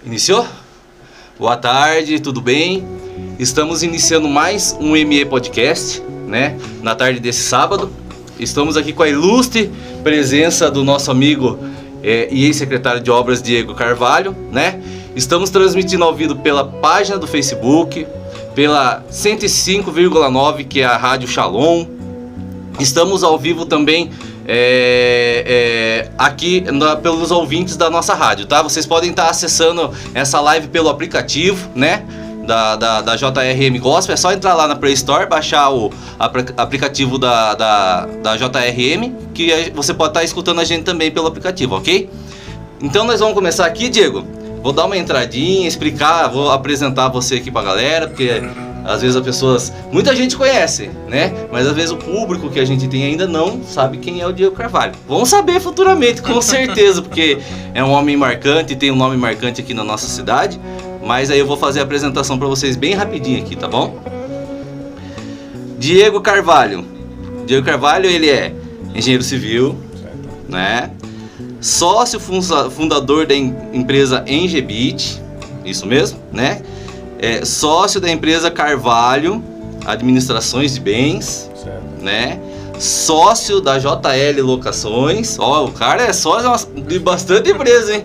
Iniciou? Boa tarde, tudo bem? Estamos iniciando mais um ME Podcast, né? Na tarde desse sábado. Estamos aqui com a ilustre presença do nosso amigo e ex-secretário de Obras, Diego Carvalho, né? Estamos transmitindo ao vivo pela página do Facebook, pela 105,9, que é a Rádio Shalom. Estamos ao vivo também aqui pelos ouvintes da nossa rádio, tá? Vocês podem estar acessando essa live pelo aplicativo, né? Da JRM Gospel. É só entrar lá na Play Store, baixar o aplicativo da JRM, que você pode estar escutando a gente também pelo aplicativo, ok? Então nós vamos começar aqui, Diego. Vou dar uma entradinha, explicar, vou apresentar você aqui pra galera, porque às vezes muita gente conhece, né? Mas às vezes o público que a gente tem ainda não sabe quem é o Diego Carvalho. Vamos saber futuramente, com certeza, porque é um homem marcante, tem um nome marcante aqui na nossa cidade. Mas aí eu vou fazer a apresentação para vocês bem rapidinho aqui, tá bom? Diego Carvalho. Diego Carvalho, ele é engenheiro civil, né? Sócio fundador da empresa Engebit, isso mesmo, né? Sócio da empresa Carvalho Administrações de Bens, certo, né? Sócio da JL Locações. Ó, o cara é sócio de bastante empresa, hein?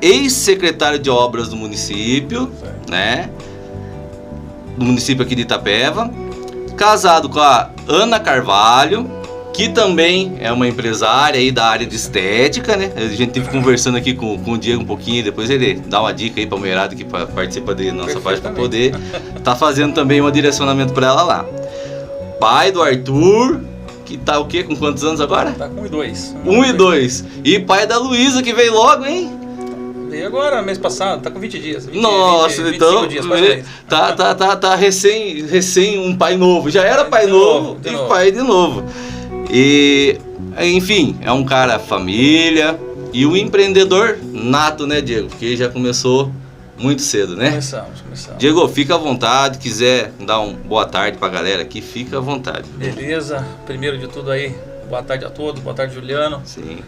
Ex-secretário de obras do município, certo, né? Do município aqui de Itapeva. Casado com a Ana Carvalho, que também é uma empresária aí da área de estética, né? A gente teve conversando aqui com o Diego um pouquinho, depois ele dá uma dica aí pra mulherada que participa da nossa parte para poder tá fazendo também um direcionamento para ela lá. Pai do Arthur, que tá o quê? Com quantos anos agora? Tá com 1 e 2. 1 e 2. E pai da Luísa, que veio logo, hein? Veio agora, mês passado, tá com 20 dias. Nossa, 25 então dias, tá recém um pai novo. Já era pai novo e pai de novo. E, enfim, é um cara família e um empreendedor nato, né, Diego? Porque já começou muito cedo, né? Começamos. Diego, fica à vontade, quiser dar uma boa tarde pra galera aqui, fica à vontade. Beleza, primeiro de tudo aí, boa tarde a todos, boa tarde, Juliano. Sim.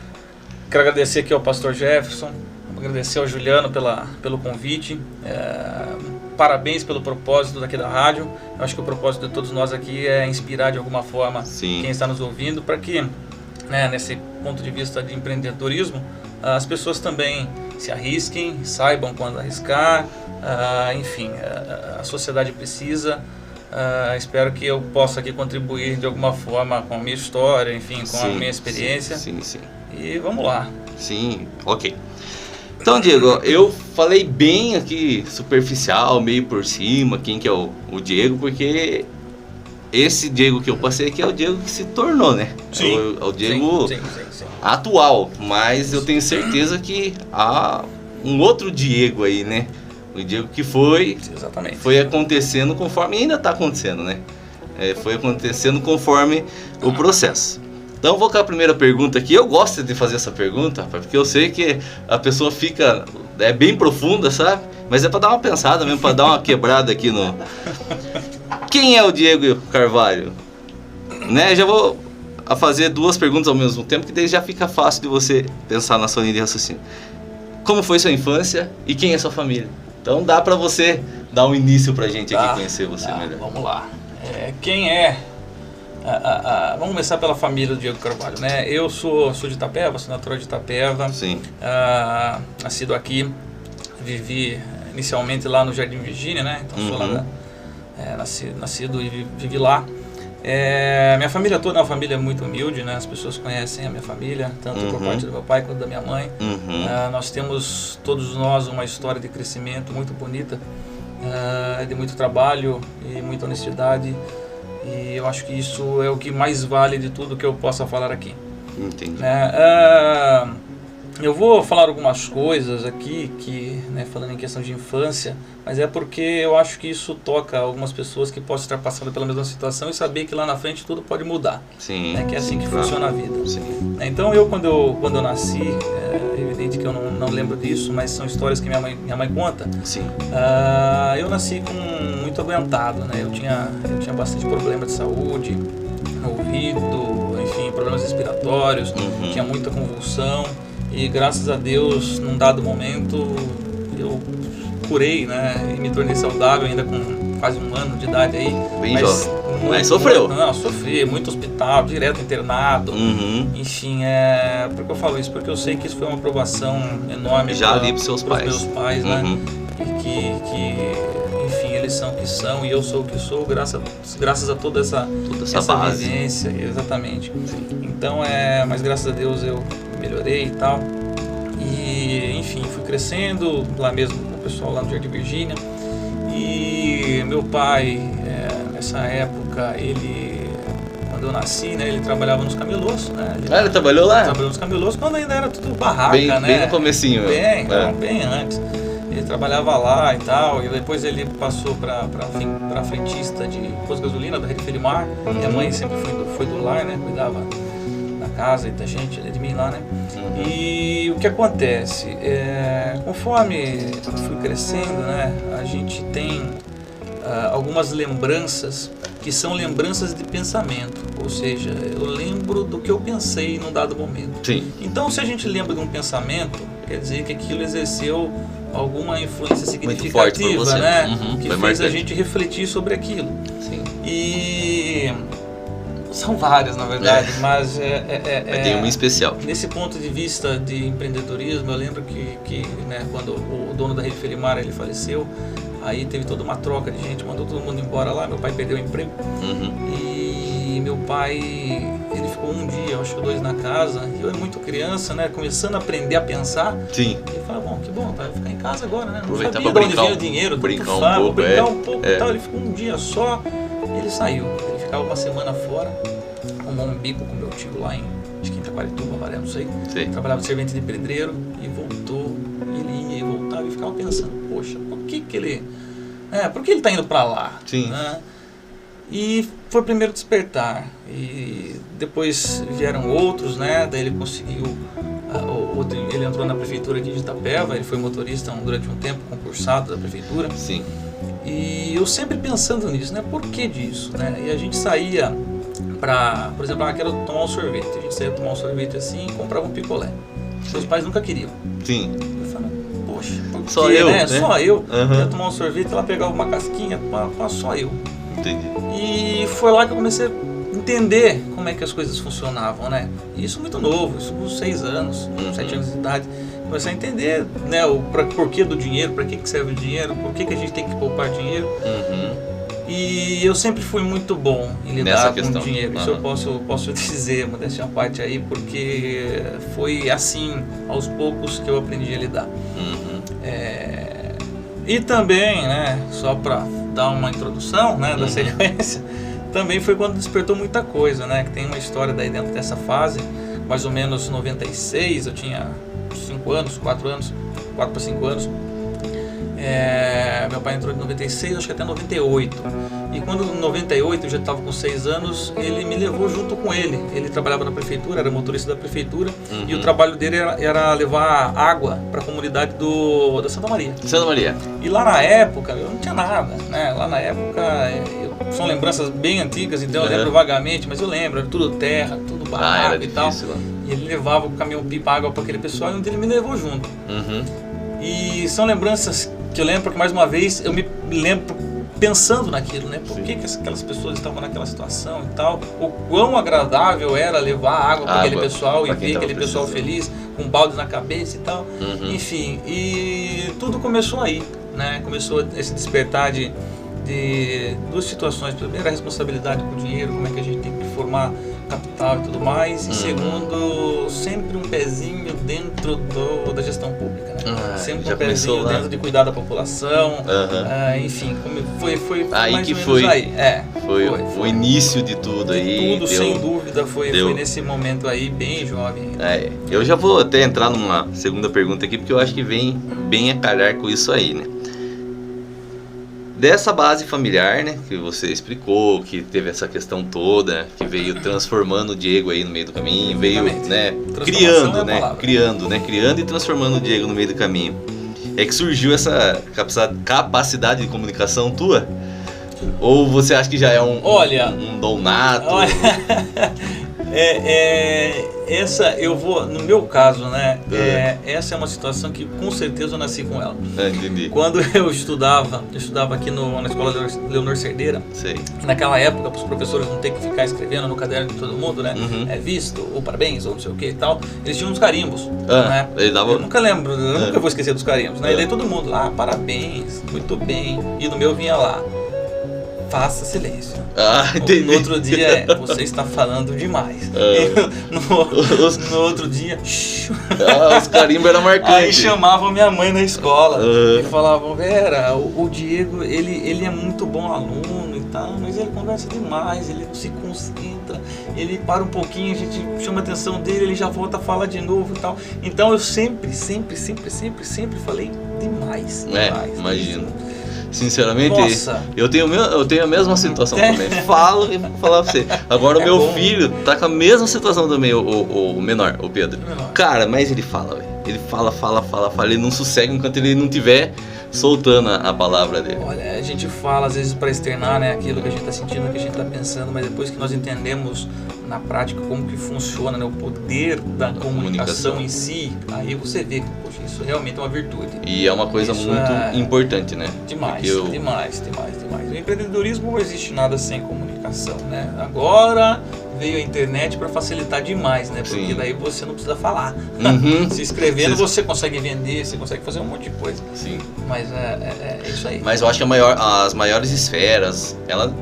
Quero agradecer aqui ao pastor Jefferson, agradecer ao Juliano pelo convite. Parabéns pelo propósito daqui da rádio. Eu acho que o propósito de todos nós aqui é inspirar de alguma forma, sim, quem está nos ouvindo, para que, né, nesse ponto de vista de empreendedorismo, as pessoas também se arrisquem, saibam quando arriscar. Enfim, a sociedade precisa. Espero que eu possa aqui contribuir de alguma forma com a minha história, enfim, com a minha experiência. Sim. E vamos lá. Sim, ok. Então, Diego, eu falei bem aqui, superficial, meio por cima, quem que é o Diego, porque esse Diego que eu passei aqui é o Diego que se tornou, né? Sim. É o Diego atual, mas eu tenho certeza que há um outro Diego aí, né? O Diego que foi acontecendo conforme, ainda está acontecendo, né? Foi acontecendo conforme o processo. Então vou com a primeira pergunta aqui. Eu gosto de fazer essa pergunta, porque eu sei que a pessoa fica bem profunda, sabe? Mas é para dar uma pensada mesmo, para dar uma quebrada aqui no... Quem é o Diego Carvalho? Né? Já vou fazer 2 perguntas ao mesmo tempo, que daí já fica fácil de você pensar na sua linha de raciocínio. Como foi sua infância e quem é sua família? Então dá para você dar um início pra gente aqui conhecer você melhor. Vamos lá. Quem é... vamos começar pela família do Diego Carvalho, né? Eu sou de Itapeva, sou natural de Itapeva. Sim. Nascido aqui, vivi inicialmente lá no Jardim Virgínia, né? Então sou lá, nascido e vivi lá. Minha família toda é uma família muito humilde, né? As pessoas conhecem a minha família, tanto por parte do meu pai quanto da minha mãe. Nós temos, todos nós, uma história de crescimento muito bonita, de muito trabalho e muita honestidade. E eu acho que isso é o que mais vale de tudo que eu possa falar aqui. Entendi. Eu vou falar algumas coisas aqui, né, falando em questão de infância, mas é porque eu acho que isso toca algumas pessoas que possam estar passando pela mesma situação e saber que lá na frente tudo pode mudar. Sim. Né, que é assim que funciona a vida. Sim. Então quando eu nasci, é evidente que eu não lembro disso, mas são histórias que minha mãe conta. Sim. Eu nasci muito aguentado, né? Eu tinha bastante problema de saúde, no ouvido, enfim, problemas respiratórios, tinha muita convulsão. E graças a Deus, num dado momento, eu curei, né? E me tornei saudável ainda com quase 1 ano de idade aí. Bem jovem. Mas sofreu? Não, sofri. Muito hospital, direto internado. Enfim, por que eu falo isso? Porque eu sei que isso foi uma aprovação enorme já ali pros seus pais. Meus pais, né? E que, enfim, eles são o que são e eu sou o que sou graças a toda essa base. Vivência. Exatamente. Sim. Então, mas graças a Deus eu melhorei e tal. E, enfim, fui crescendo lá mesmo com o pessoal lá no Jardim Virgínia. E meu pai, nessa época, quando eu nasci, né, ele trabalhava nos camelôs, né? Ele trabalhou lá? Trabalhou nos camelôs quando ainda era tudo barraca, né? Bem no comecinho. Bem antes. Ele trabalhava lá e tal, e depois ele passou para frentista de posto de gasolina da Rede Felimar. Minha mãe sempre foi do lar, né? Cuidava da casa e da gente, de mim lá, né? E o que acontece? Conforme fui crescendo, né? A gente tem algumas lembranças que são lembranças de pensamento, ou seja, eu lembro do que eu pensei num dado momento. Sim. Então, se a gente lembra de um pensamento, quer dizer que aquilo exerceu alguma influência significativa, né? Que fez marcante. A gente refletir sobre aquilo. Sim. E são várias, na verdade, mas tem uma especial. Nesse ponto de vista de empreendedorismo, eu lembro que né, quando o dono da Rede Felimar ele faleceu, aí teve toda uma troca de gente, mandou todo mundo embora lá, meu pai perdeu o emprego. E meu pai, ele ficou 1 dia, acho que 2 na casa, e eu era muito criança, né, começando a aprender a pensar. Sim. E eu falei, bom, que bom, vai ficar em casa agora, né? Não aproveitar sabia de onde vinha o dinheiro, brincar um pouco e tal. Ele ficou 1 dia só, ele saiu. Ele ficava 1 semana fora, arrumou um bico com meu tio lá em Itaquarituba, Avaré, não sei. Sim. Trabalhava de servente de pedreiro e voltou. Ele ia e voltava e ficava pensando, poxa, por que ele tá indo para lá? Sim. Né? E foi o primeiro despertar. E depois vieram outros, né? Daí ele conseguiu. Ele entrou na prefeitura aqui de Itapeva, ele foi motorista durante um tempo, concursado da prefeitura. Sim. E eu sempre pensando nisso, né? Por que disso, né? E a gente saía por exemplo, quero tomar um sorvete. A gente saía tomar um sorvete assim e comprava um picolé. Meus pais nunca queriam. Sim. Eu falei, poxa, por quê, só eu, né? Só eu. Ia tomar um sorvete, ela pegava uma casquinha, só eu. Entendi. E foi lá que eu comecei a entender como é que as coisas funcionavam, né? E isso muito novo, isso com 6 anos, 7 anos de idade. Comecei a entender, né, o porquê do dinheiro, para que serve o dinheiro, por que a gente tem que poupar dinheiro. E eu sempre fui muito bom em lidar com dinheiro. Isso eu posso dizer, modéstia à parte aí, porque foi assim, aos poucos, que eu aprendi a lidar. E também, né, só para dar uma introdução, né, da sequência, também foi quando despertou muita coisa, né, que tem uma história daí dentro dessa fase, mais ou menos 96, eu tinha 5 anos, 4 para 5 anos. Meu pai entrou em 96, acho que até 98. E quando em 98 eu já estava com 6 anos, ele me levou junto com ele. Ele trabalhava na prefeitura, era motorista da prefeitura, e o trabalho dele era levar água para a comunidade da Santa Maria. Santa Maria. E lá na época, eu não tinha nada, né? Lá na época, são lembranças bem antigas, então eu lembro vagamente, mas eu lembro, era tudo terra, tudo barraco e tal. E ele levava o caminhão-pipa água para aquele pessoal, e um dia ele me levou junto. E são lembranças que eu lembro que, mais uma vez, eu me lembro pensando naquilo, né? Por que aquelas pessoas estavam naquela situação e tal? O quão agradável era levar água para aquele pessoal e ver aquele pessoal feliz, com baldes na cabeça e tal. Enfim, e tudo começou aí, né? Começou esse despertar de 2 situações. Primeiro, a responsabilidade com o dinheiro, como é que a gente tem que formar capital e tudo mais. E segundo, sempre um pezinho dentro da gestão pública, né? Sempre um pezinho dentro de cuidar da população. Enfim, foi aí mais que ou menos foi, aí. Foi o início de tudo aí. Tudo, sem dúvida, foi nesse momento aí, bem jovem. Eu já vou até entrar numa segunda pergunta aqui, porque eu acho que vem bem a calhar com isso aí, né? Dessa base familiar, né, que você explicou, que teve essa questão toda, que veio transformando o Diego aí no meio do caminho, veio, né, criando e transformando o Diego no meio do caminho. É que surgiu essa capacidade de comunicação tua? Ou você acha que já é um dom nato? Essa eu vou, no meu caso, né? Essa é uma situação que com certeza eu nasci com ela. Entendi. Quando eu estudava aqui na escola Leonor Cerdeira. Sei. Naquela época, para os professores não ter que ficar escrevendo no caderno de todo mundo, né? Visto, ou parabéns, ou não sei o que e tal. Eles tinham uns carimbos. Né? Eu nunca lembro, eu nunca vou esquecer dos carimbos. Né? E daí todo mundo lá, parabéns, muito bem. E no meu vinha lá, faça silêncio. Entendi. No outro dia você está falando demais. No outro dia, os carimbos eram marcantes. Aí chamavam minha mãe na escola e falavam, Vera, o Diego, ele é muito bom aluno e tal, mas ele conversa demais, ele não se concentra, ele para um pouquinho, a gente chama a atenção dele, ele já volta a falar de novo e tal. Então eu sempre falei demais. Imagino. Sinceramente, Nossa. eu tenho a mesma situação também. Falo e vou falar pra você. Agora o meu filho tá com a mesma situação também, o menor, o Pedro. Cara, mas ele fala, velho. Ele fala. Ele não sossega enquanto ele não tiver soltando a palavra dele. Olha, a gente fala às vezes para externar, né, aquilo que a gente tá sentindo, que a gente tá pensando, mas depois que nós entendemos na prática como que funciona, né, o poder da comunicação em si, aí você vê que, poxa, isso realmente é uma virtude. E é uma coisa muito importante, né? Demais. No empreendedorismo não existe nada sem comunicação, né? Agora veio a internet para facilitar demais, né? Porque daí você não precisa falar. Se inscrevendo você consegue vender, você consegue fazer um monte de coisa. Sim. Mas é isso aí. Mas eu acho que as maiores esferas, ela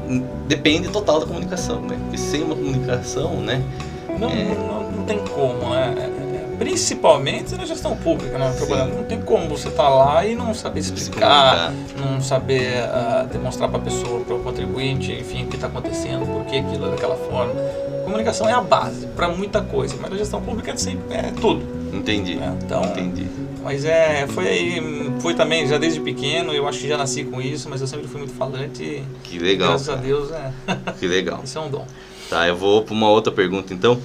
depende total da comunicação, né? E sem uma comunicação, né? Não tem como, né? Principalmente na gestão pública, né? Não tem como você estar lá e não saber explicar, não saber demonstrar para a pessoa, para o contribuinte, enfim, o que está acontecendo, por que aquilo é daquela forma. Comunicação é a base para muita coisa, mas a gestão pública é tudo. Entendi. Então, entendi. Mas foi também, já desde pequeno, eu acho que já nasci com isso, mas eu sempre fui muito falante e que legal, graças a Deus que legal. Isso é um dom. Tá, eu vou para uma outra pergunta então.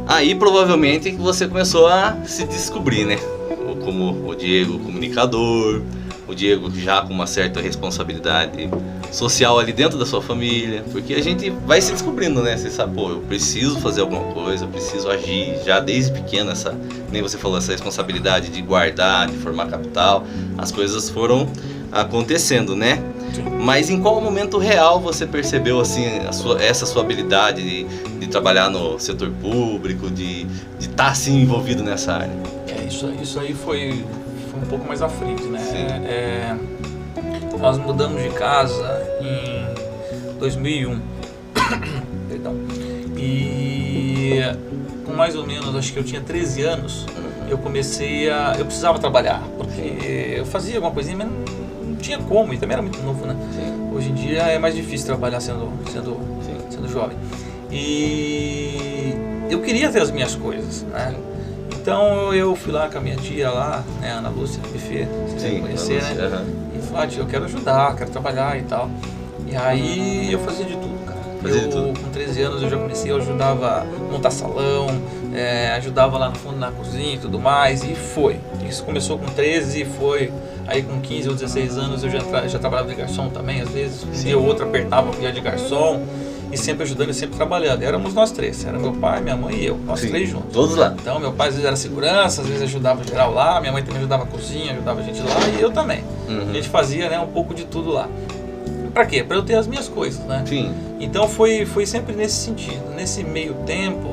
Aí provavelmente você começou a se descobrir, né? Como o Diego comunicador, o Diego já com uma certa responsabilidade social ali dentro da sua família, porque a gente vai se descobrindo, né? Você sabe, eu preciso fazer alguma coisa, eu preciso agir já desde pequeno, nem você falou, essa responsabilidade de guardar, de formar capital, as coisas foram acontecendo, né? Sim. Mas em qual momento real você percebeu assim essa sua habilidade de trabalhar no setor público, de estar assim envolvido nessa área? Isso aí foi um pouco mais à frente, né? Nós mudamos de casa em 2001. Perdão. E com mais ou menos, acho que eu tinha 13 anos, eu precisava trabalhar, porque eu fazia alguma coisinha, mas não tinha como, e também era muito novo, né? Sim. Hoje em dia é mais difícil trabalhar sendo jovem. E eu queria ter as minhas coisas, né? Então eu fui lá com a minha tia lá, né, Ana Lúcia, do buffet, vocês devem conhecer, né? E falei, tia, eu quero ajudar, quero trabalhar e tal. E aí eu fazia de tudo, cara. Com 13 anos eu já comecei, eu ajudava a montar salão, ajudava lá no fundo na cozinha e tudo mais, e foi. Isso começou com 13 e foi. Aí com 15 ou 16 anos eu já trabalhava de garçom também, às vezes. Um dia ou outro apertava o dia de garçom. E sempre ajudando e sempre trabalhando. Éramos nós três, era meu pai, minha mãe e eu, nós três juntos. Todos lá. Então meu pai às vezes era segurança, às vezes ajudava geral lá, minha mãe também ajudava a cozinha, ajudava a gente lá e eu também. A gente fazia, né, um pouco de tudo lá. Pra quê? Pra eu ter as minhas coisas, né? Sim. Então foi sempre nesse sentido. Nesse meio tempo,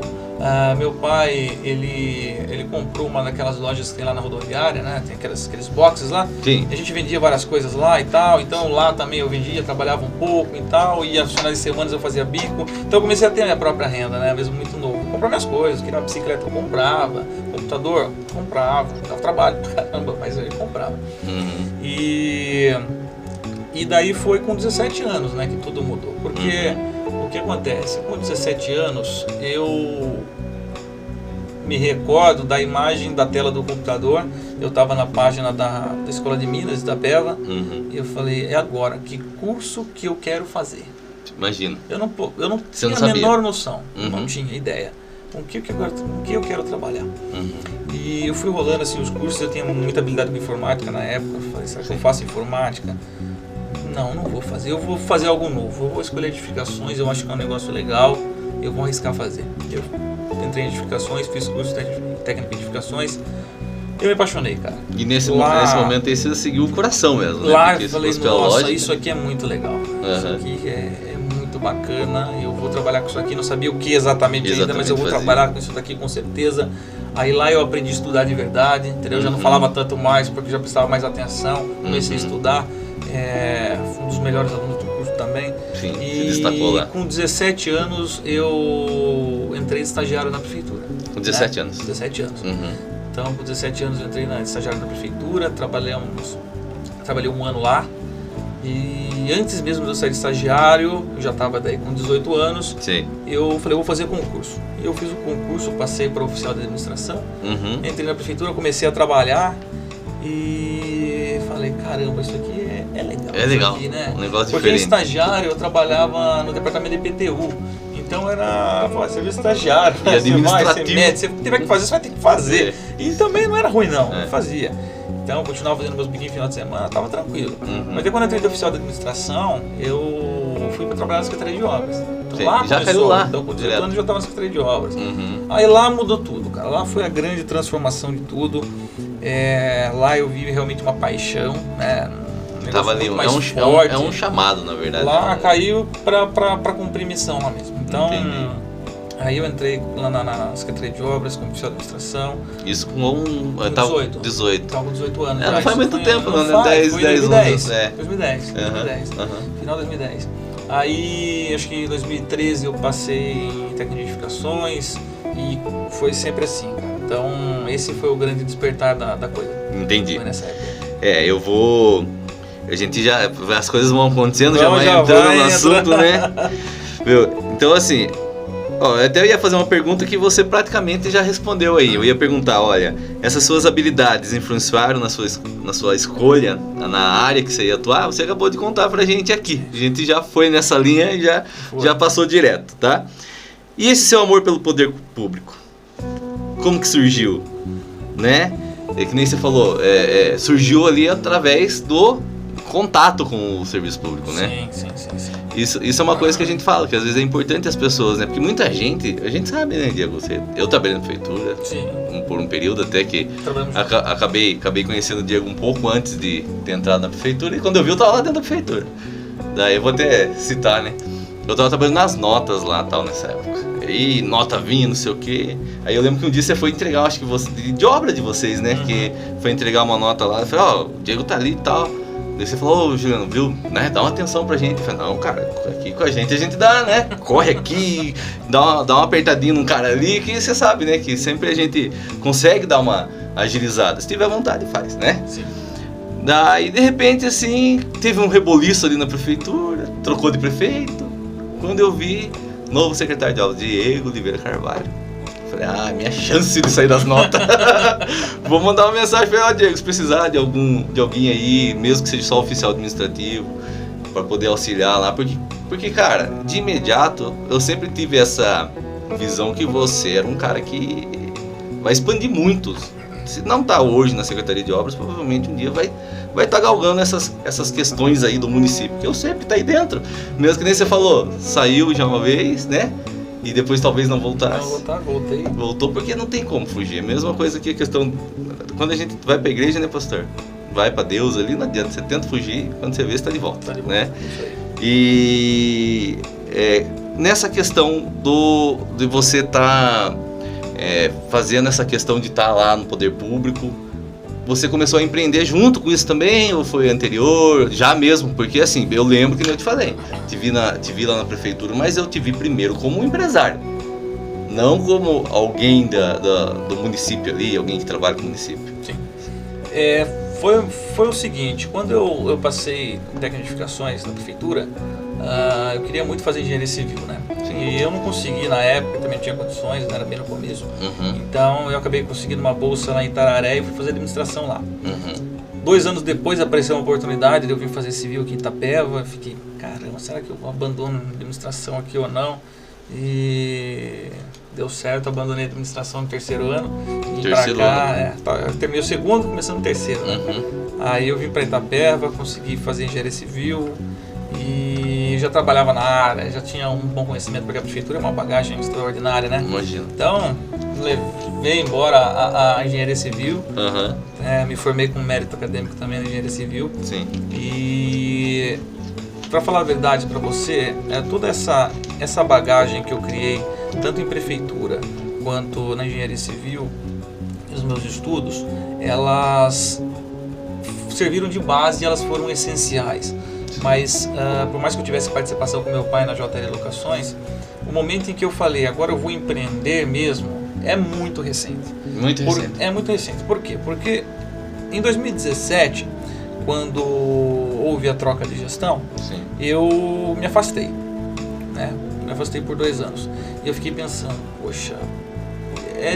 meu pai, ele comprou uma daquelas lojas que tem lá na rodoviária, né? Tem aqueles boxes lá. Sim. A gente vendia várias coisas lá e tal. Então lá também eu vendia, trabalhava um pouco e tal. E aos finais de semana eu fazia bico. Então eu comecei a ter a minha própria renda, né? Mesmo muito novo. Comprar minhas coisas, queria uma bicicleta, eu comprava. Computador, comprava. Dava trabalho pra caramba, mas eu comprava. E daí foi com 17 anos, né, que tudo mudou. Porque o que acontece? Com 17 anos, eu me recordo da imagem da tela do computador. Eu estava na página da Escola de Minas, da Peva, e eu falei, é agora, que curso que eu quero fazer? Imagina. Eu não tinha a menor noção, não tinha ideia. Com o que eu quero trabalhar? E eu fui rolando assim, os cursos, eu tinha muita habilidade com informática na época. Eu falei, será que eu faço informática? Não vou fazer. Eu vou fazer algo novo. Eu vou escolher edificações, eu acho que é um negócio legal. eu vou arriscar fazer. Eu entrei em edificações, fiz curso de técnico em edificações, eu me apaixonei, cara. E nesse momento aí você seguiu o coração mesmo, né? Lá Porque eu falei, nossa, isso aqui é muito legal, isso aqui é muito bacana, eu vou trabalhar com isso aqui, não sabia o que exatamente ainda, mas eu vou trabalhar com isso daqui com certeza. Aí lá eu aprendi a estudar de verdade, entendeu? Eu já não falava tanto mais, porque já prestava mais atenção, comecei a estudar, fui um dos melhores alunos do curso também. Sim, se destacou lá. Com 17 anos eu entrei de estagiário na prefeitura. Com 17 anos? 17 anos. Então, com 17 anos eu entrei de estagiário na prefeitura, trabalhei um ano lá. E antes mesmo de eu sair de estagiário, eu já estava daí com 18 anos, Sim. Eu falei, eu vou fazer concurso. E eu fiz o concurso, passei para oficial de administração, entrei na prefeitura, comecei a trabalhar e falei, caramba, isso aqui é legal. É legal, aqui, né? Um negócio Porque diferente. em estagiário eu trabalhava no departamento de IPTU. Então era, você viu estagiário, e administrativo. você mede, se tiver que fazer, você vai ter que fazer. E também não era ruim não, eu fazia. Então eu continuava fazendo meus biquinhos no final de semana, tava tranquilo. Mas depois quando eu entrei de oficial de administração, eu fui para trabalhar na Secretaria de Obras. Então, lá já caiu lá. Então com 18 anos eu já estava na Secretaria de Obras. Aí lá mudou tudo, cara. Lá foi a grande transformação de tudo. Lá eu vi realmente uma paixão, né? Tava ali, é um chamado, na verdade. Lá caiu para cumprir missão lá mesmo. Então, aí eu entrei lá na Secretaria de Obras como oficial de administração. Isso com 18. Estava com 18 anos. Não faz muito tempo, não, né? 10 2010. anos. 2010. Final de 2010. Aí, acho que em 2013 eu passei em técnico de edificações e foi sempre assim, cara. Então, esse foi o grande despertar da coisa. Entendi. Foi nessa época. Eu vou... A gente já... As coisas vão acontecendo, já vai entrando no assunto, né? Então, assim... eu até ia fazer uma pergunta que você praticamente já respondeu aí. Eu ia perguntar, olha, essas suas habilidades influenciaram na sua escolha, na área que você ia atuar? Você acabou de contar pra gente aqui. A gente já foi nessa linha e já passou direto, tá? E esse seu amor pelo poder público? Como que surgiu? Né? Que nem você falou, surgiu ali através do contato com o serviço público, né? Sim. Isso é uma coisa que a gente fala, que às vezes é importante as pessoas, né? Porque muita gente, a gente sabe, né, Diego? Eu trabalhei na prefeitura, por um período até que acabei conhecendo o Diego um pouco antes de ter entrado na prefeitura, e quando eu vi eu tava lá dentro da prefeitura. Daí eu vou até citar, né? Eu tava trabalhando nas notas lá, tal, nessa época. Aí nota vinha, não sei o quê. Aí eu lembro que um dia você foi entregar, acho que de obra de vocês, né? Que foi entregar uma nota lá, eu falei, o Diego tá ali e tal. Daí você falou, Juliano, viu, né, dá uma atenção pra gente. Eu falei, não, cara, aqui com a gente dá, né? Corre aqui, dá uma apertadinha num cara ali, que você sabe, né? Que sempre a gente consegue dar uma agilizada. Se tiver vontade, faz, né? Sim. Daí, de repente, assim, teve um reboliço ali na prefeitura, trocou de prefeito. Quando eu vi, novo secretário de obras, Diego Oliveira Carvalho. Falei, minha chance de sair das notas. Vou mandar uma mensagem para Diego, se precisar de alguém aí, mesmo que seja só oficial administrativo, para poder auxiliar lá. Porque, cara, de imediato, eu sempre tive essa visão que você era um cara que vai expandir muito. Se não tá hoje na Secretaria de Obras, provavelmente um dia vai estar galgando essas questões aí do município, que eu sempre tá aí dentro. Mesmo que nem você falou, saiu já uma vez, né? E depois talvez não voltasse. Voltei. Voltou porque não tem como fugir. A mesma coisa que a questão... Quando a gente vai pra igreja, né, pastor? Vai pra Deus ali, não adianta. Você tenta fugir, quando você vê, você tá de volta. Né? Isso aí. E nessa questão de você tá fazendo essa questão de estar lá no poder público, você começou a empreender junto com isso também, ou foi anterior? Já mesmo, porque assim, eu lembro que eu te falei, te vi lá na prefeitura, mas eu te vi primeiro como um empresário, não como alguém do município ali, alguém que trabalha com o município. Sim. Foi o seguinte, quando eu passei em técnico de edificações na prefeitura, eu queria muito fazer engenharia civil, né? Sim. E eu não consegui na época, também não tinha condições, né? Era bem no começo. Então eu acabei conseguindo uma bolsa lá em Itararé e fui fazer administração lá. 2 anos depois apareceu uma oportunidade de eu vir fazer civil aqui em Itapeva. Eu fiquei, caramba, será que eu abandono a administração aqui ou não? E deu certo, abandonei a administração no 3º ano. Terceiro ano. Eu terminei o 2º, começando o 3º, né? Aí eu vim para Itapeva, consegui fazer engenharia civil e e já trabalhava na área, já tinha um bom conhecimento, porque a prefeitura é uma bagagem extraordinária, né? Imagino. Então, levei embora a engenharia civil, me formei com mérito acadêmico também na engenharia civil. Sim. E, para falar a verdade para você, toda essa bagagem que eu criei, tanto em prefeitura quanto na engenharia civil, os meus estudos, elas serviram de base e elas foram essenciais. Mas, por mais que eu tivesse participação com meu pai na JL Locações, o momento em que eu falei, agora eu vou empreender mesmo, é muito recente. Muito recente. É muito recente. Por quê? Porque em 2017, quando houve a troca de gestão, Sim. eu me afastei, né? Me afastei por 2 anos. E eu fiquei pensando, poxa,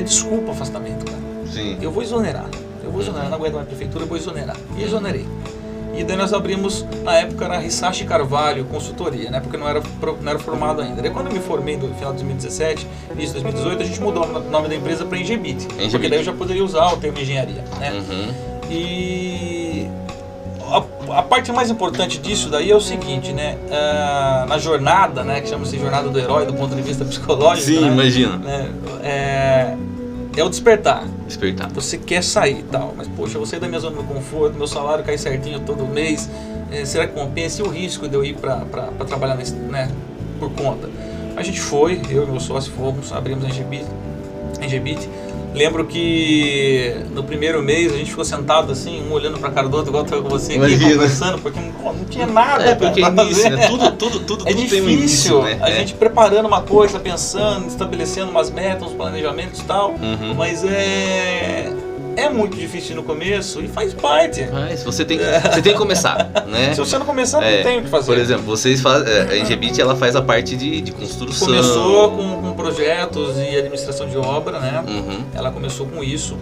desculpa o afastamento, cara. Sim. Eu vou exonerar, não aguento mais a prefeitura, eu vou exonerar. E exonerei. E daí nós abrimos, na época era Rissachi Carvalho Consultoria, né? Porque não era formado ainda. Daí quando eu me formei no final de 2017, início de 2018, a gente mudou o nome da empresa para Engebit. Porque daí eu já poderia usar o termo engenharia, né? E a parte mais importante disso daí é o seguinte, né? Na jornada, né? Que chama-se jornada do herói do ponto de vista psicológico. Sim, né? imagino. Né? É o despertar. Você quer sair e tal, mas poxa, eu vou sair da minha zona de conforto, meu salário cai certinho todo mês, será que compensa? E o risco de eu ir para trabalhar né, por conta? A gente foi, eu e meu sócio fomos, abrimos a Engebit. Lembro que no primeiro mês a gente ficou sentado assim, um olhando pra cara do outro, igual eu tô com você aqui, conversando, porque não tinha nada porque pra fazer. Né? Tudo difícil, tem um início, né? A gente preparando uma coisa, pensando, estabelecendo umas metas, uns planejamentos e tal, mas é muito difícil no começo e faz parte. Mas você tem que começar, né? Se você não começar, não tem o que fazer. Por exemplo, vocês fazem, a Engebit ela faz a parte de construção. Começou com projetos e administração de obra, né? Ela começou com isso,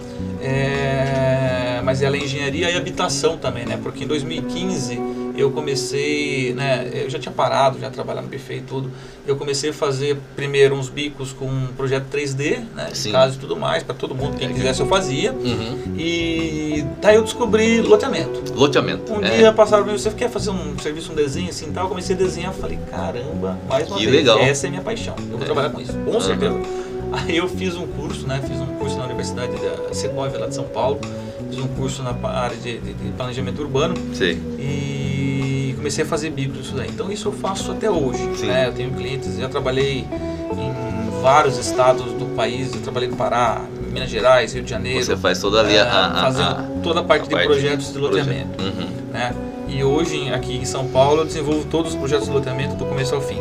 mas ela é engenharia e habitação também, né? Porque em 2015 eu comecei, né? Eu já tinha parado, já trabalhava no buffet e tudo. Eu comecei a fazer primeiro uns bicos com um projeto 3D, né? De casa e tudo mais, para todo mundo, quem quisesse eu fazia. E daí eu descobri loteamento. Um dia passaram pra mim, você quer fazer um serviço, um desenho assim e tal? Eu comecei a desenhar, falei, caramba, mais uma vez, legal. Essa é minha paixão, eu vou trabalhar com isso, com certeza. Aí eu fiz um curso, né? Fiz um curso na Universidade da Segovia, lá de São Paulo. Fiz um curso na área de planejamento urbano. Sim. E comecei a fazer bicos disso daí. Então isso eu faço até hoje, né? Eu tenho clientes, já trabalhei em vários estados do país. Eu trabalhei no Pará, Minas Gerais, Rio de Janeiro. Você faz toda ali fazendo toda a parte de projetos de loteamento, né? E hoje aqui em São Paulo eu desenvolvo todos os projetos de loteamento do começo ao fim.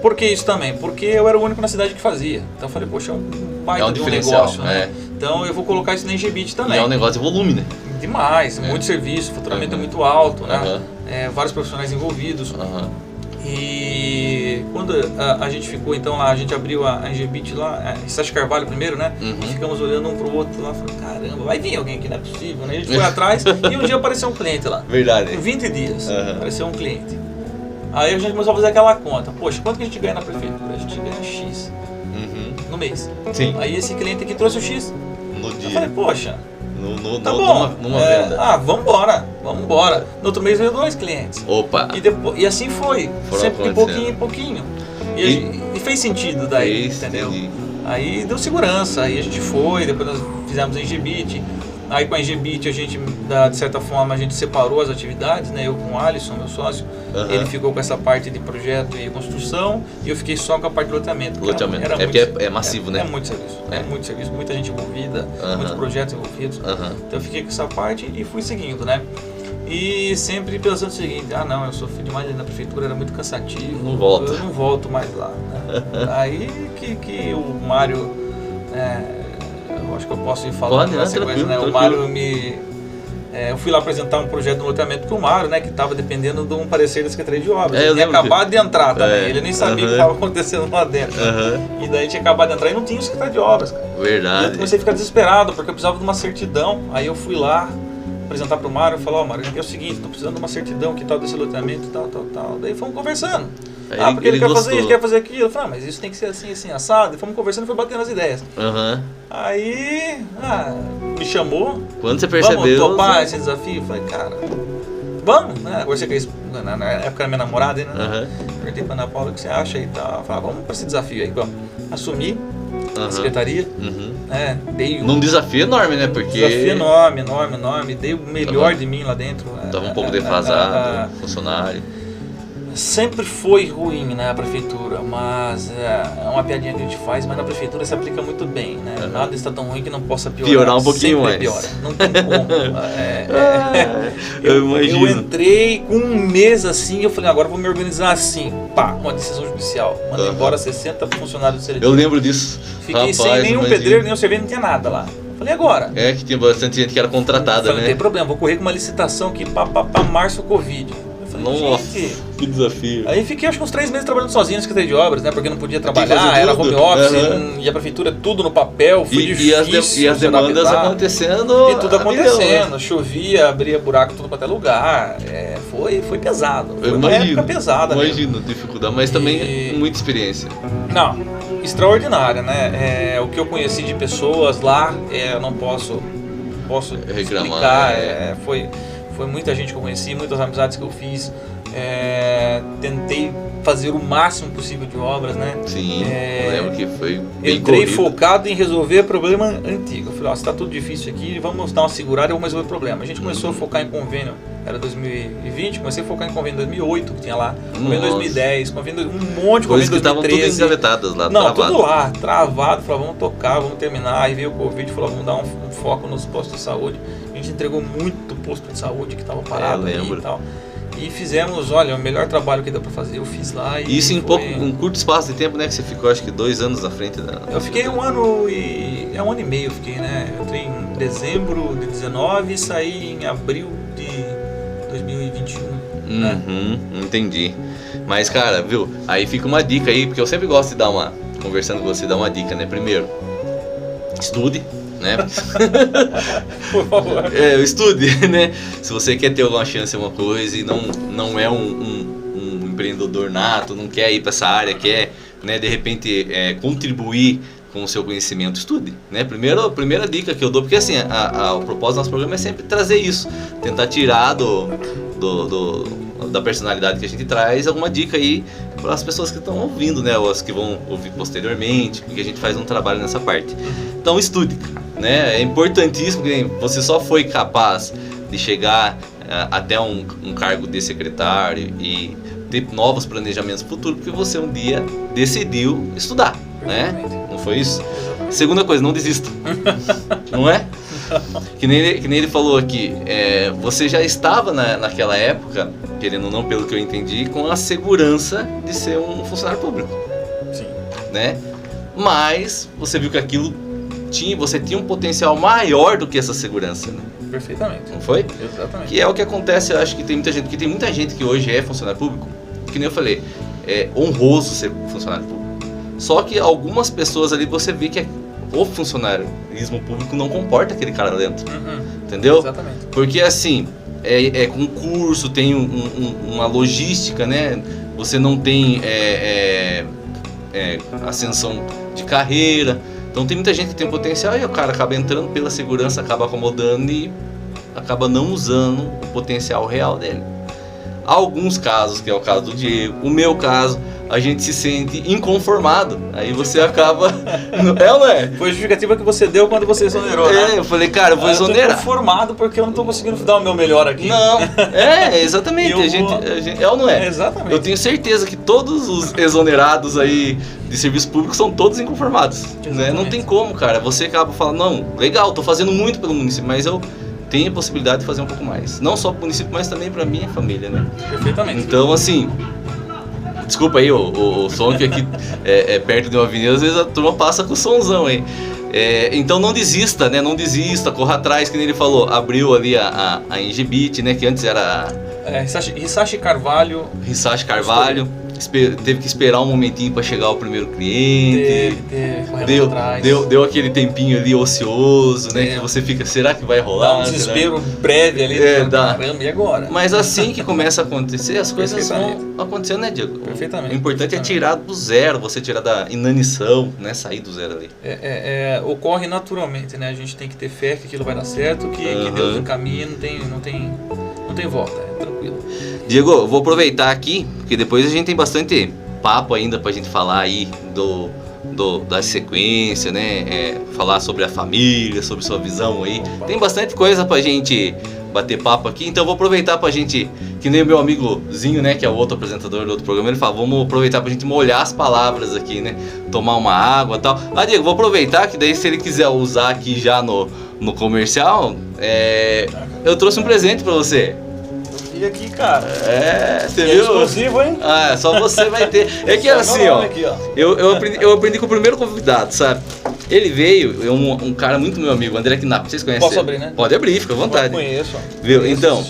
Por que isso também? Porque eu era o único na cidade que fazia. Então eu falei, poxa, é um baita de um negócio, né? Então eu vou colocar isso na Engebit também. E é um negócio de volume, né? Demais, muito serviço, o faturamento é muito alto, né? Vários profissionais envolvidos. E quando a gente ficou, então lá, a gente abriu a Engebit lá, Rissachi Carvalho primeiro, né? E ficamos olhando um pro outro lá, falando, caramba, vai vir alguém aqui, não é possível, né? A gente foi atrás e um dia apareceu um cliente lá. Verdade. Em 20 dias, apareceu um cliente. Aí a gente começou a fazer aquela conta, poxa, quanto que a gente ganha na prefeitura? A gente ganha X no mês. Sim. Aí esse cliente aqui trouxe o X. No dia. Eu falei, poxa, tá bom. Numa venda. Vamos embora. No outro mês veio 2 clientes. Opa. E assim foi, sempre de pouquinho em pouquinho. E fez sentido daí, entendeu? Aí deu segurança, aí a gente foi, depois nós fizemos a Engebit. Aí com a Engebit a gente, de certa forma, a gente separou as atividades, né? Eu com o Alisson, meu sócio, ele ficou com essa parte de projeto e construção e eu fiquei só com a parte de loteamento. Porque é massivo, né? É muito serviço, muita gente envolvida, muitos projetos envolvidos. Então eu fiquei com essa parte e fui seguindo, né? E sempre pensando o seguinte, não, eu sofri demais ali na prefeitura, era muito cansativo, eu não volto mais lá, né? Aí que o Mário, eu acho que eu posso ir falando na sequência, né? O Mário eu fui lá apresentar um projeto de loteamento pro Mário, né? Que estava dependendo de um parecer da Secretaria de Obras. Ele tinha acabado de entrar também, ele nem sabia o que estava acontecendo lá dentro. E daí tinha acabado de entrar e não tinha o Secretário de Obras, cara. Verdade. E eu comecei a ficar desesperado, porque eu precisava de uma certidão. Aí eu fui lá apresentar pro Mário e falar, Mário, é o seguinte, tô precisando de uma certidão, que tal desse loteamento, tal. Daí fomos conversando. Porque ele quer fazer isso, quer fazer aquilo. Eu falei, mas isso tem que ser assim, assado. E fomos conversando e foi batendo as ideias. Aí, me chamou. Quando você percebeu... Vamos topar esse desafio? Eu falei, cara, vamos, né? Conversei com isso na época da minha namorada, né? Perguntei pra Ana Paula o que você acha e tal. Falei, vamos pra esse desafio aí, vamos. Assumi a secretaria, né? Num desafio enorme, né? Porque... Desafio enorme, dei o melhor de mim lá dentro. Tava um pouco defasado, funcionário. Sempre foi ruim, né, a prefeitura, mas é uma piadinha que a gente faz, mas na prefeitura se aplica muito bem, né? Nada está tão ruim que não possa piorar um pouquinho mais. Piora. Não tem como. Eu imagino. Eu entrei com um mês assim, eu falei, agora eu vou me organizar assim. Pá, uma decisão judicial. Mandei embora 60 funcionários do seletivo. Eu lembro disso. Fiquei sem nenhum pedreiro, nenhum servente, não tinha nada lá. Falei, agora? Que tinha bastante gente que era contratada, falei, né? Não tem problema, vou correr com uma licitação aqui pra março Covid. Nossa, que desafio. Aí fiquei acho que uns 3 meses trabalhando sozinho na Secretaria de Obras, né? Porque não podia trabalhar, era home office, e a prefeitura tudo no papel, foi difícil. E as demandas acontecendo. E tudo acontecendo, chovia, abria buraco tudo pra até lugar. Foi pesado. Foi uma época pesada. Imagino, dificuldade, mas também muita experiência. Não, extraordinária, né? O que eu conheci de pessoas lá, eu não posso reclamar. Explicar. Foi muita gente que eu conheci, muitas amizades que eu fiz. Tentei fazer o máximo possível de obras, né? Sim, eu lembro que foi bem entrei corrido. focado em resolver problema antigo. Eu falei, se tá tudo difícil aqui, vamos dar uma segurada e vamos resolver o problema. A gente começou a focar em convênio, era 2020, comecei a focar em convênio em 2008, que tinha lá, convênio em 2010, convênio, um monte de convênio em 2013. Coisas que estavam tudo engavetadas lá, não, tudo lá, travado. Falei, vamos tocar, vamos terminar. Aí veio o Covid, falou, vamos dar um foco nos postos de saúde. A gente entregou muito posto de saúde que estava parado ali e tal. E fizemos, olha, o melhor trabalho que deu pra fazer, eu fiz lá. E isso em um curto espaço de tempo, né? Que você ficou, acho que 2 anos na frente da... Eu fiquei 1 ano e... um ano e meio eu fiquei, né? Eu entrei em dezembro de 19 e saí em abril de 2021. Né? Entendi. Mas, cara, viu? Aí fica uma dica aí, porque eu sempre gosto de dar conversando com você, dar uma dica, né? Primeiro, estude. Né? Por favor. Estude, né? Se você quer ter alguma chance em uma coisa e não é um empreendedor nato, não quer ir para essa área, quer, né, de repente contribuir com o seu conhecimento, estude, né? Primeira dica que eu dou, porque assim, o propósito do nosso programa é sempre trazer isso, tentar tirar da personalidade que a gente traz alguma dica aí para as pessoas que estão ouvindo, né? Ou as que vão ouvir posteriormente, porque a gente faz um trabalho nessa parte. Então estude, né? É importantíssimo que você só foi capaz de chegar até um cargo de secretário e ter novos planejamentos futuros porque você um dia decidiu estudar, né? Não foi isso? Segunda coisa, não desista. Não é? Que nem ele falou aqui, você já estava naquela época, querendo ou não, pelo que eu entendi, com a segurança de ser um funcionário público. Sim. Né? Mas você viu que aquilo você tinha um potencial maior do que essa segurança, né? Perfeitamente. Não foi? Exatamente. Que é o que acontece, eu acho que tem muita gente que hoje é funcionário público, que nem eu falei, é honroso ser funcionário público. Só que algumas pessoas ali você vê que o funcionarismo público não comporta aquele cara lá dentro. Entendeu? Exatamente. Porque assim, concurso, tem uma logística, né? Você não tem ascensão de carreira. Então tem muita gente que tem potencial e o cara acaba entrando pela segurança, acaba acomodando e acaba não usando o potencial real dele. Há alguns casos, que é o caso do Diego, o meu caso, a gente se sente inconformado. Aí você acaba... ou não é? Foi a justificativa que você deu quando você exonerou, né? Eu falei, cara, eu vou exonerar. Eu tô inconformado porque eu não tô conseguindo dar o meu melhor aqui. Não, exatamente. A gente, ou não é? Exatamente. Eu tenho certeza que todos os exonerados aí de serviço público são todos inconformados. Né? Não tem como, cara. Você acaba falando, não, legal, tô fazendo muito pelo município, mas eu tenho a possibilidade de fazer um pouco mais. Não só pro município, mas também pra minha família, né? Perfeitamente. Então, assim... Desculpa aí o som que aqui é perto de uma avenida, às vezes a turma passa com o somzão aí. Então não desista, né? Não desista, corra atrás, que nem ele falou. Abriu ali a Ingebit, né? Que antes era... Hisashi Carvalho. Hisashi Carvalho. Teve que esperar um momentinho para chegar o primeiro cliente. Deu aquele tempinho ali ocioso, né? Que você fica, será que vai rolar? Dá um desespero breve ali. Caramba, e agora? Mas assim que começa a acontecer, as coisas vão acontecendo, né, Diego? Perfeitamente. O importante é tirar do zero, você tirar da inanição, né? Sair do zero ali. Ocorre naturalmente, né? A gente tem que ter fé que aquilo vai dar certo, que Deus encaminha, não não tem volta, tranquilo. Diego, eu vou aproveitar aqui, porque depois a gente tem bastante papo ainda pra gente falar aí da sequência, né? Falar sobre a família, sobre sua visão aí. Tem bastante coisa pra gente bater papo aqui, então eu vou aproveitar pra gente, que nem o meu amigozinho, né, que é o outro apresentador do outro programa, ele fala, vamos aproveitar pra gente molhar as palavras aqui, né, tomar uma água e tal. Diego, vou aproveitar que daí se ele quiser usar aqui já no comercial, eu trouxe um presente pra você. E aqui, cara. Você viu? Exclusivo, hein? Só você vai ter. É que assim, ó, aqui, ó. eu aprendi com o primeiro convidado, sabe? Ele veio, um cara muito meu amigo, André Knapp, vocês conhecem? Posso abrir, né? Pode abrir, fica à vontade. Eu conheço. Viu? Então,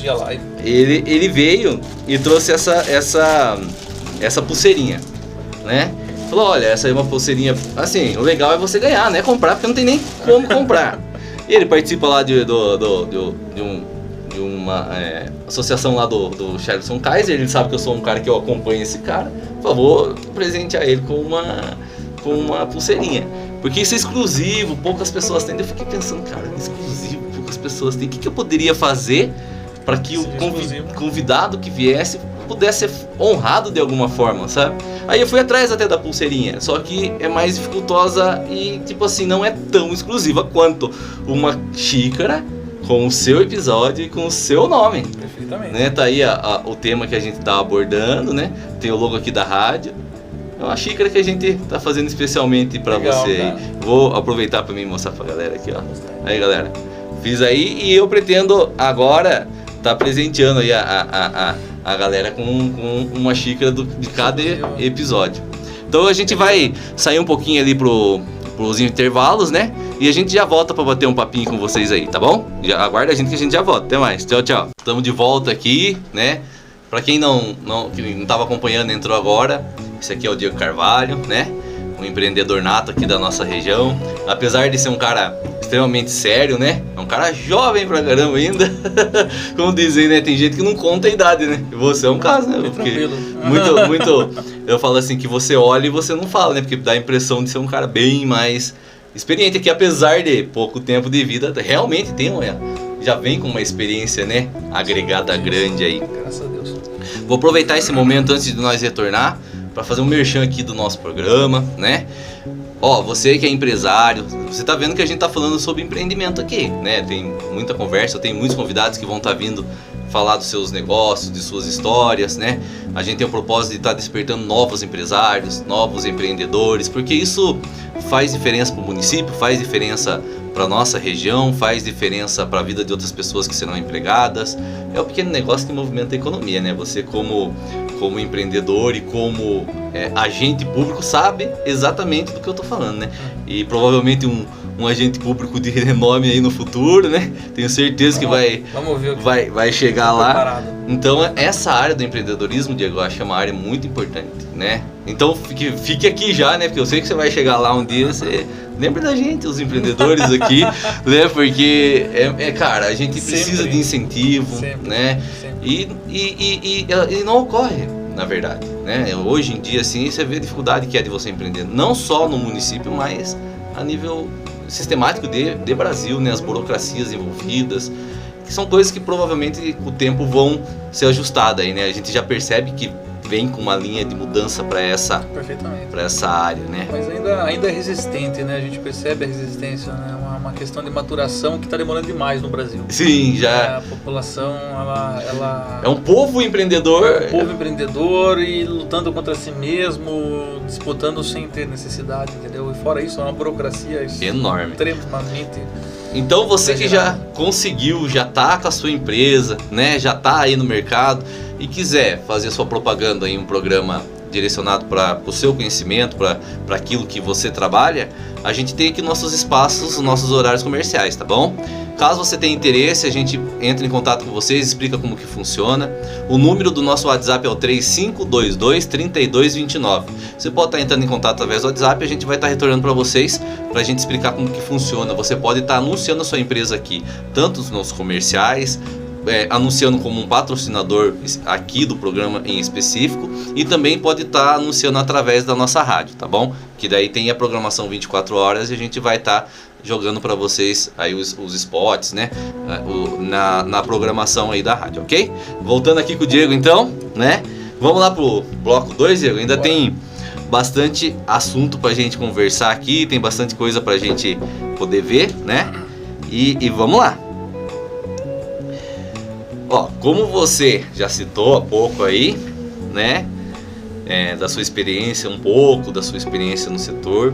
ele veio e trouxe essa pulseirinha, né? Falou, olha, essa é uma pulseirinha, assim, o legal é você ganhar, né? Comprar, porque não tem nem como comprar. E ele participa lá de uma associação lá do Charleston Kaiser, ele sabe que eu sou um cara que eu acompanho esse cara, por favor, presentear ele com uma pulseirinha. Porque isso é exclusivo, poucas pessoas têm. Eu fiquei pensando, cara, exclusivo, poucas pessoas têm. O que eu poderia fazer para que o convidado que viesse pudesse ser honrado de alguma forma, sabe? Aí eu fui atrás até da pulseirinha, só que é mais dificultosa e, tipo assim, não é tão exclusiva quanto uma xícara com o seu episódio e com o seu nome. Perfeitamente. Né? Tá aí o tema que a gente tá abordando, né? Tem o logo aqui da rádio. É uma xícara que a gente tá fazendo especialmente pra você. Cara. Vou aproveitar pra mim mostrar pra galera aqui, ó. Aí, galera. Fiz aí e eu pretendo agora tá presenteando aí a galera com uma xícara de cada episódio. Então a gente vai sair um pouquinho ali pros intervalos, né? E a gente já volta pra bater um papinho com vocês aí, tá bom? Aguarda a gente que a gente já volta. Até mais. Tchau, tchau. Estamos de volta aqui, né? Pra quem não tava acompanhando, entrou agora. Esse aqui é o Diego Carvalho, né? Um empreendedor nato aqui da nossa região. Apesar de ser um cara extremamente sério, né? É um cara jovem pra caramba ainda. Como dizem, né? Tem gente que não conta a idade, né? E você é um caso, né? Porque muito. Eu falo assim, que você olha e você não fala, né? Porque dá a impressão de ser um cara bem mais experiente aqui, apesar de pouco tempo de vida, realmente já vem com uma experiência, né? Agregada grande aí. Graças a Deus. Vou aproveitar esse momento antes de nós retornar para fazer um merchan aqui do nosso programa, né? Você que é empresário, você tá vendo que a gente tá falando sobre empreendimento aqui, né? Tem muita conversa, eu tenho muitos convidados que vão estar vindo falar dos seus negócios, de suas histórias, né? A gente tem o propósito de estar despertando novos empresários, novos empreendedores, porque isso faz diferença para o município, faz diferença para nossa região, faz diferença para a vida de outras pessoas que serão empregadas. É o pequeno negócio que movimenta a economia, né? Você como empreendedor e como agente público sabe exatamente do que eu tô falando, né? E provavelmente um agente público de renome aí no futuro, né? Tenho certeza que vai chegar lá. Preparado. Então essa área do empreendedorismo, Diego, eu acho que é uma área muito importante, né? Então fique aqui já, né? Porque eu sei que você vai chegar lá um dia, você lembra da gente, os empreendedores aqui, né? Porque cara, a gente precisa de incentivo, né? E não ocorre, na verdade, né? Hoje em dia, assim, você vê a dificuldade que é de você empreender, não só no município, mas a nível sistemático de Brasil, né? As burocracias envolvidas, que são coisas que provavelmente com o tempo vão ser ajustadas aí, né? A gente já percebe que vem com uma linha de mudança para essa área, né? Mas ainda é resistente, né? A gente percebe a resistência, né? Uma questão de maturação que está demorando demais no Brasil. Sim, já. A população, ela é um povo empreendedor. É um povo empreendedor e lutando contra si mesmo, disputando sem ter necessidade, entendeu? E fora isso, é uma burocracia enorme, extremamente. Então você que já conseguiu, já tá com a sua empresa, né? Já tá aí no mercado e quiser fazer sua propaganda em um programa direcionado para o seu conhecimento, para aquilo que você trabalha, a gente tem aqui nossos espaços, nossos horários comerciais, tá bom? Caso você tenha interesse, a gente entra em contato com vocês, explica como que funciona. O número do nosso WhatsApp é o 3522-3229. Você pode estar entrando em contato através do WhatsApp e a gente vai estar retornando para vocês, para a gente explicar como que funciona. Você pode estar anunciando a sua empresa aqui, tanto nos comerciais, anunciando como um patrocinador aqui do programa em específico, e também pode estar anunciando através da nossa rádio, tá bom? Que daí tem a programação 24 horas e a gente vai estar jogando para vocês aí os spots, né? Na programação aí da rádio, ok? Voltando aqui com o Diego então, né? Vamos lá pro bloco 2, Diego. Ainda tem bastante assunto pra gente conversar aqui, tem bastante coisa pra gente poder ver, né? E vamos lá. Ó, como você já citou há pouco aí, né? Da sua experiência, um pouco da sua experiência no setor.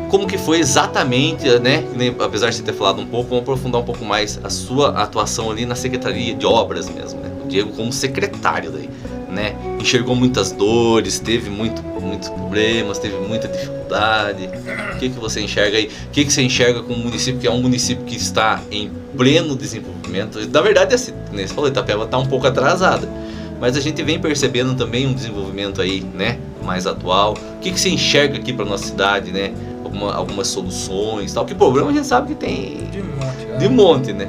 Como que foi exatamente, né? Apesar de você ter falado um pouco, vamos aprofundar um pouco mais a sua atuação ali na Secretaria de Obras mesmo, né? O Diego como secretário daí, né? Enxergou muitas dores, teve muitos problemas, teve muita dificuldade. O que você enxerga aí? O que você enxerga com o município, que é um município que está em pleno desenvolvimento? Na verdade, assim, né, você falou, Itapeva está um pouco atrasada, mas a gente vem percebendo também um desenvolvimento aí, né, mais atual. O que você enxerga aqui para nossa cidade, né? Algumas soluções, tal. Que problema a gente sabe que tem de monte, né?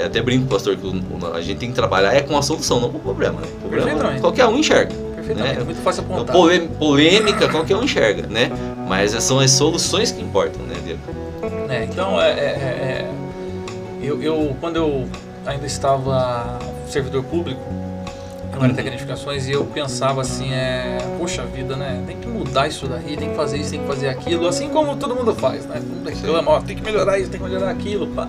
Até brinco, pastor, que a gente tem que trabalhar com a solução, não com o problema, né? O problema qualquer um enxerga. Perfeitamente, né? É muito fácil apontar. Polêmica qualquer um enxerga, né? Mas são as soluções que importam, né, Diego? Então, eu quando eu ainda estava servidor público, eu era técnico de edificações, e eu pensava assim, poxa vida, né? Tem que mudar isso daí, tem que fazer isso, tem que fazer aquilo, assim como todo mundo faz, né? Todo mundo reclama, tem que melhorar isso, tem que melhorar aquilo, pá.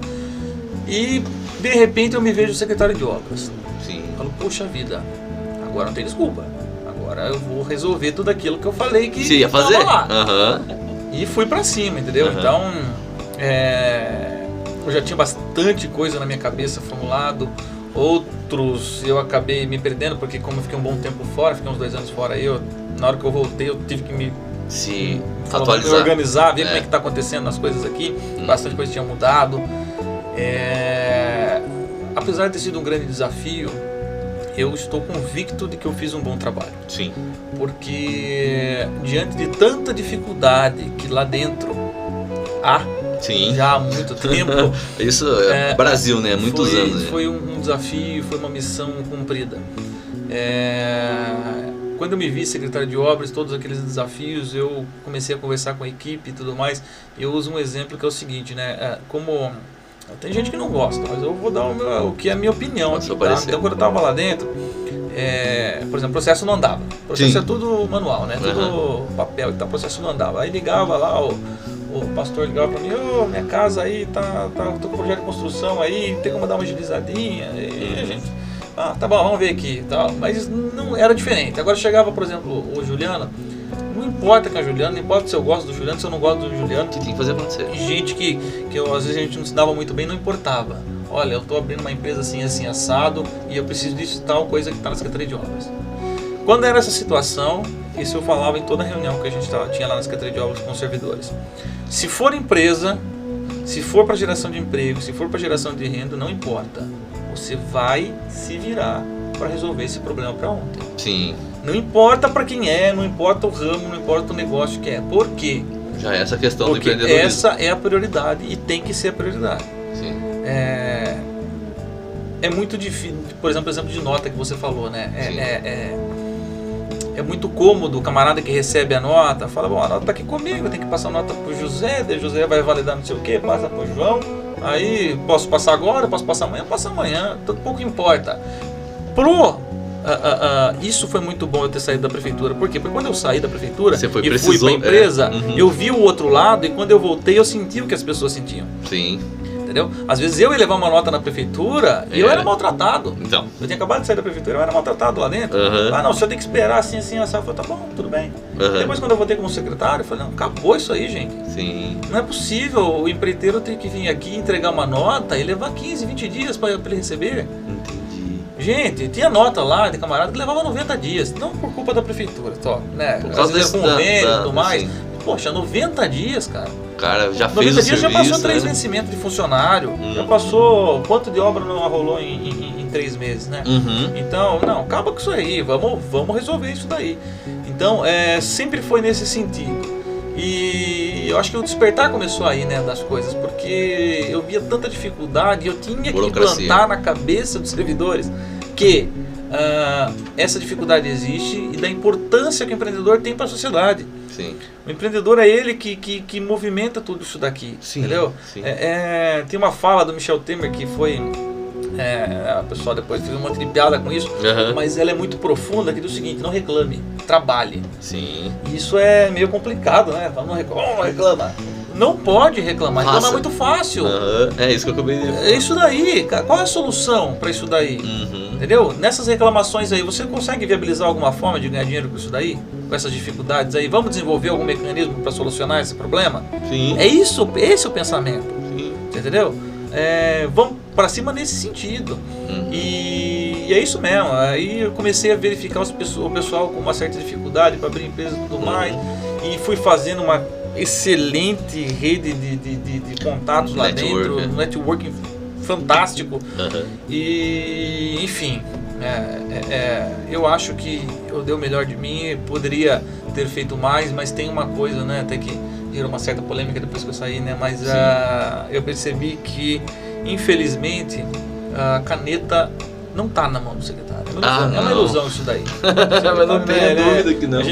E de repente eu me vejo secretário de obras. Sim. Falo, poxa vida, agora não tem desculpa. Agora eu vou resolver tudo aquilo que eu falei que ia fazer. Lá. E fui pra cima, entendeu? Então, eu já tinha bastante coisa na minha cabeça formulado. Outros eu acabei me perdendo, porque como eu fiquei um bom tempo fora, fiquei uns 2 anos fora aí, na hora que eu voltei eu tive que me atualizar, organizar, ver como é que está acontecendo as coisas aqui. Bastante coisa tinha mudado. Apesar de ter sido um grande desafio, eu estou convicto de que eu fiz um bom trabalho. Sim. Porque diante de tanta dificuldade que lá dentro há, sim, já há muito tempo. Isso é Brasil, né? Muitos anos. Foi um desafio, foi uma missão cumprida. Quando eu me vi secretário de obras, todos aqueles desafios, eu comecei a conversar com a equipe e tudo mais. Eu uso um exemplo que é o seguinte, né? Tem gente que não gosta, mas eu vou dar o que é a minha opinião aqui, tá? Então, quando eu estava lá dentro, por exemplo, o processo não andava. O processo é tudo manual, né? Tudo papel, então o processo não andava. Aí ligava lá, o pastor ligava para mim, minha casa aí tô com projeto de construção aí, tem como dar uma agilizadinha. E a gente, tá bom, vamos ver aqui, tal. Mas não era diferente. Agora chegava, por exemplo, o Juliano. Não importa que é o Juliano, não importa se eu gosto do Juliano, se eu não gosto do Juliano. Que tem que fazer acontecer. Gente que às vezes a gente não se dava muito bem, não importava. Olha, eu estou abrindo uma empresa assim, assim, assado, e eu preciso disso e tal coisa que está na Secretaria de Obras. Quando era essa situação, isso eu falava em toda reunião que a gente tinha lá na Secretaria de Obras com os servidores. Se for empresa, se for para geração de emprego, se for para geração de renda, não importa. Você vai se virar para resolver esse problema para ontem. Sim. Não importa para quem não importa o ramo, não importa o negócio que é. Por quê? Já é essa questão do empreendedorismo. Essa é a prioridade e tem que ser a prioridade. Sim. É muito difícil, por exemplo, o exemplo de nota que você falou, né? É muito cômodo o camarada que recebe a nota, fala, bom, a nota tá aqui comigo, tem que passar a nota pro José, daí o José vai validar não sei o que, passa pro João, aí posso passar agora, posso passar amanhã, pouco importa. Isso foi muito bom eu ter saído da prefeitura. Por quê? Porque quando eu saí da prefeitura e fui para a empresa, eu vi o outro lado, e quando eu voltei eu senti o que as pessoas sentiam. Sim. Entendeu? Às vezes eu ia levar uma nota na prefeitura e eu era maltratado. Então. Eu tinha acabado de sair da prefeitura, eu era maltratado lá dentro. Não, o senhor tem que esperar assim, assim, assim. Eu falei, tá bom, tudo bem. Depois quando eu voltei como secretário, eu falei, não, acabou isso aí, gente. Sim. Não é possível o empreiteiro ter que vir aqui entregar uma nota e levar 15, 20 dias para ele receber. Gente, tinha nota lá de camarada que levava 90 dias, não por culpa da prefeitura, né? Às vezes convênio e tudo mais. Poxa, 90 dias, cara. Cara, já 90 fez o dias serviço, já passou 3 vencimentos de funcionário, já passou quanto de obra não rolou em 3 meses, né? Então, não, acaba com isso aí, vamos resolver isso daí. Então, sempre foi nesse sentido. E eu acho que o despertar começou aí, né, das coisas, porque eu via tanta dificuldade e eu tinha que implantar na cabeça dos servidores que essa dificuldade existe e da importância que o empreendedor tem para a sociedade. Sim. O empreendedor é ele que movimenta tudo isso daqui, Sim, entendeu? sim. Tem uma fala do Michel Temer que foi... a pessoa depois fez uma tripiada com isso, mas ela é muito profunda, que diz o seguinte: não reclame, trabalhe. Sim. E isso é meio complicado, né? Não reclama. Não pode reclamar, reclamar é muito fácil. É isso que eu acabei de falar. É isso daí, qual é a solução para isso daí? Entendeu? Nessas reclamações aí, você consegue viabilizar alguma forma de ganhar dinheiro com isso daí? Com essas dificuldades aí? Vamos desenvolver algum mecanismo para solucionar esse problema? Sim. É isso, esse é o pensamento. Sim. Entendeu? Vamos para cima nesse sentido. E é isso mesmo. Aí eu comecei a verificar o pessoal com uma certa dificuldade para abrir empresa e tudo mais. E fui fazendo uma excelente rede de contatos lá dentro, um networking fantástico. E enfim, eu acho que eu dei o melhor de mim, poderia ter feito mais, mas tem uma coisa, né, até que gerou uma certa polêmica depois que eu saí, né, mas eu percebi que infelizmente a caneta não está na mão do secretário. É uma ilusão isso daí. Mas não tenha dúvida que não. A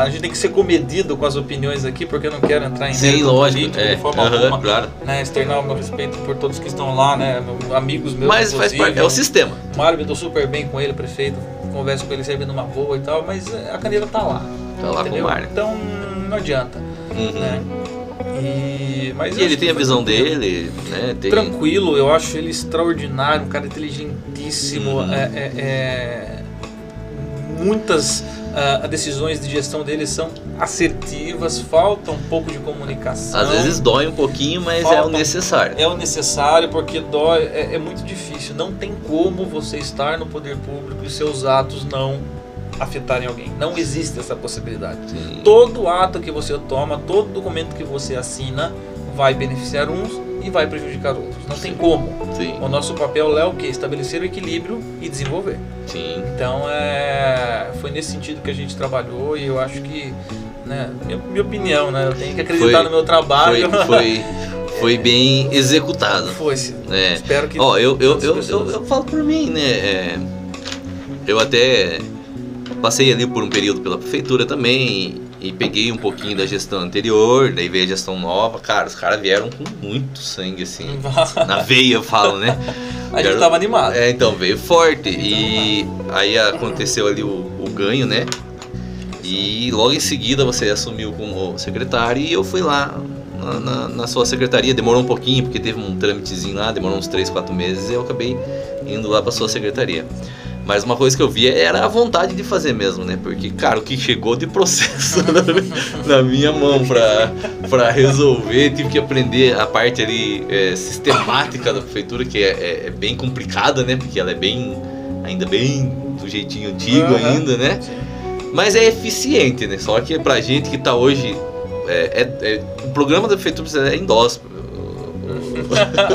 gente tem que ser comedido com as opiniões aqui, porque eu não quero entrar em lógico, de forma alguma, claro. Né, externar o meu respeito por todos que estão lá, né, amigos meus. Mas faz parte, é o sistema. O Mário, me dou super bem com ele, prefeito, converso com ele sempre numa boa e tal, mas a caneta tá lá. Tá lá, entendeu? Com o Mário. Então não adianta. Né? Mas e ele tem a visão dele, né? Tranquilo, eu acho ele extraordinário, um cara inteligentíssimo. Muitas decisões de gestão dele são assertivas, falta um pouco de comunicação. Às vezes dói um pouquinho, mas é o necessário. É o necessário, porque dói, é muito difícil. Não tem como você estar no poder público e seus atos não afetarem alguém. Não existe essa possibilidade. Sim. Todo ato que você toma, todo documento que você assina vai beneficiar uns e vai prejudicar outros. Não tem como. Sim. O nosso papel é o quê? Estabelecer o equilíbrio e desenvolver. Sim. Então foi nesse sentido que a gente trabalhou e eu acho que, né, minha opinião, né, eu tenho que acreditar no meu trabalho. Foi bem executado. Foi-se. Espero que... eu falo por mim, né? Eu até passei ali por um período pela prefeitura também e peguei um pouquinho da gestão anterior, daí veio a gestão nova. Cara, os caras vieram com muito sangue, assim, na veia, eu falo, né? A gente tava animado. Então, veio forte. E aí aconteceu ali o ganho, né? E logo em seguida você assumiu como secretário e eu fui lá na sua secretaria. Demorou um pouquinho, porque teve um trâmitezinho lá, demorou uns 3-4 meses e eu acabei indo lá pra sua secretaria. Mas uma coisa que eu via era a vontade de fazer mesmo, né? Porque, cara, o que chegou de processo na minha mão pra resolver, tive que aprender a parte ali sistemática da prefeitura, que é bem complicada, né? Porque ela é ainda bem do jeitinho antigo ainda, né? Mas é eficiente, né? Só que pra gente que tá hoje... o programa da prefeitura é em DOS.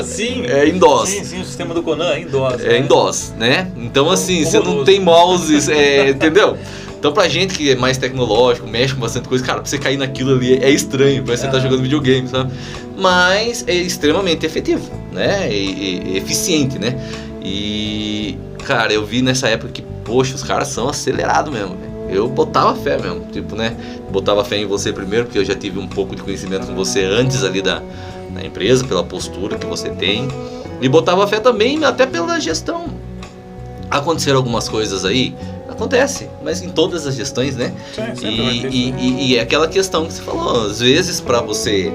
Sim, é em DOS. Sim, o sistema do Conan é em DOS. É em DOS, né? Então assim, você não tem mouses, entendeu? Então pra gente que é mais tecnológico, mexe com bastante coisa, cara, pra você cair naquilo ali é estranho, parece que você tá jogando videogame, sabe? Mas é extremamente efetivo, né? E eficiente, né? E, cara, eu vi nessa época que, poxa, os caras são acelerados mesmo, velho. Eu botava fé mesmo, tipo, né? Botava fé em você primeiro, porque eu já tive um pouco de conhecimento com você antes ali da empresa, pela postura que você tem. E botava fé também até pela gestão. Aconteceram algumas coisas aí, acontece, mas em todas as gestões, né? E é aquela questão que você falou, às vezes para você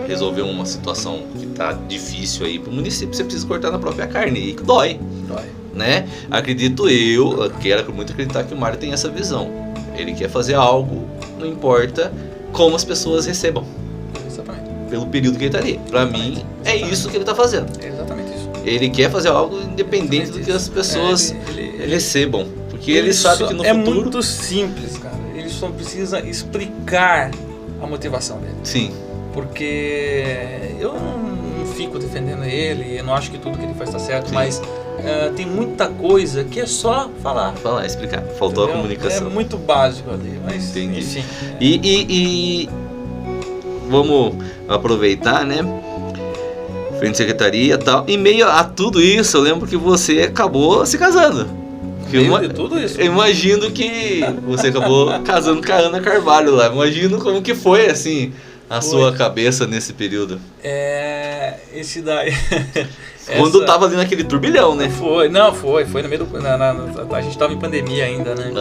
resolver uma situação que tá difícil aí pro município, você precisa cortar na própria carne, e dói. Né? Acredito quero muito acreditar que o Mário tem essa visão. Ele quer fazer algo, não importa como as pessoas recebam. Exatamente. Pelo período que ele tá ali. Pra mim, é isso que ele tá fazendo. É exatamente isso. Ele quer fazer algo independente do que as pessoas recebam. Porque ele sabe que no futuro... É muito simples, cara. Ele só precisa explicar a motivação dele. Sim. Porque eu não fico defendendo ele, eu não acho que tudo que ele faz tá certo, sim, mas tem muita coisa que é só falar. Falar, explicar. Faltou, entendeu? A comunicação. É muito básico ali, mas entendi. Enfim. E vamos aproveitar, né? Frente de secretaria e tal. Em meio a tudo isso, eu lembro que você acabou se casando. meio de tudo isso. Eu imagino que você acabou casando com a Ana Carvalho lá. Imagino como que foi, assim, a sua cabeça nesse período. Esse daí... Quando tava ali naquele turbilhão, né? Foi no meio do... a gente tava em pandemia ainda, né?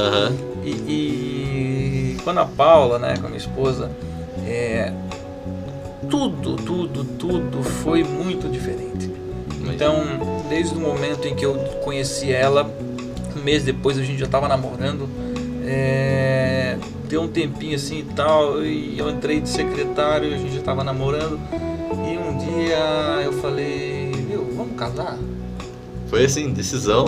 E quando a Paula, né, com a minha esposa, tudo foi muito diferente. Então, desde o momento em que eu conheci ela, um mês depois a gente já estava namorando, deu um tempinho assim e tal, e eu entrei de secretário, a gente já estava namorando, e um dia eu falei, vamos casar? Foi assim, decisão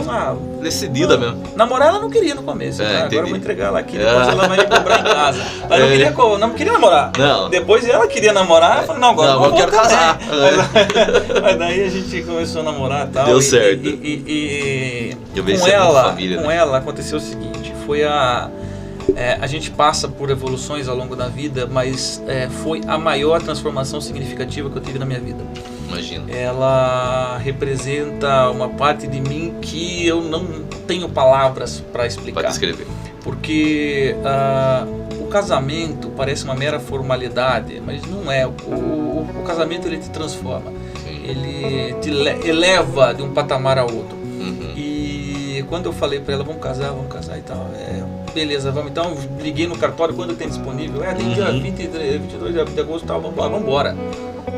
decidida mesmo. Namorar ela não queria no começo, agora eu vou entregar ela aqui, depois ela vai me cobrar em casa. Ela não queria namorar. Não. Depois ela queria namorar, eu falei, agora eu quero casar. Mas daí a gente começou a namorar e tal. Deu certo. Eu com ela aconteceu o seguinte, foi a gente passa por evoluções ao longo da vida, mas foi a maior transformação significativa que eu tive na minha vida. Imagino. Ela representa uma parte de mim que eu não tenho palavras para explicar. Para descrever. Porque o casamento parece uma mera formalidade, mas não é. O casamento ele te transforma. Sim. Ele te eleva de um patamar a outro. Uhum. E quando eu falei para ela, vamos casar e tal, beleza, vamos. Então liguei no cartório, quando tem disponível, tem dia 22 de agosto, tal, vamos embora.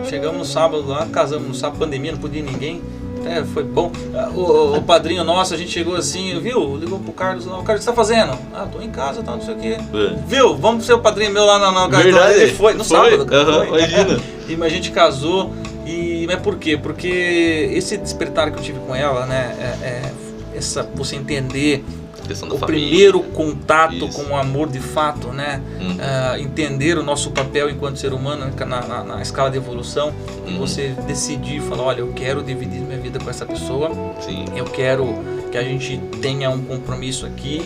Chegamos no sábado lá, casamos no sábado, pandemia, não podia ninguém, foi bom. O padrinho nosso, a gente chegou assim, viu? Ligou pro Carlos lá, o Carlos, o que você tá fazendo? Tô em casa, não sei o quê. Viu? Vamos ser o padrinho meu lá no cartório. Ele foi, no sábado. Imagina. E a gente casou, mas por quê? Porque esse despertar que eu tive com ela, né, você entender o primeiro contato com o amor de fato, né? Entender o nosso papel enquanto ser humano na escala de evolução, e você decidir, falar, olha, eu quero dividir minha vida com essa pessoa. Sim. Eu quero que a gente tenha um compromisso aqui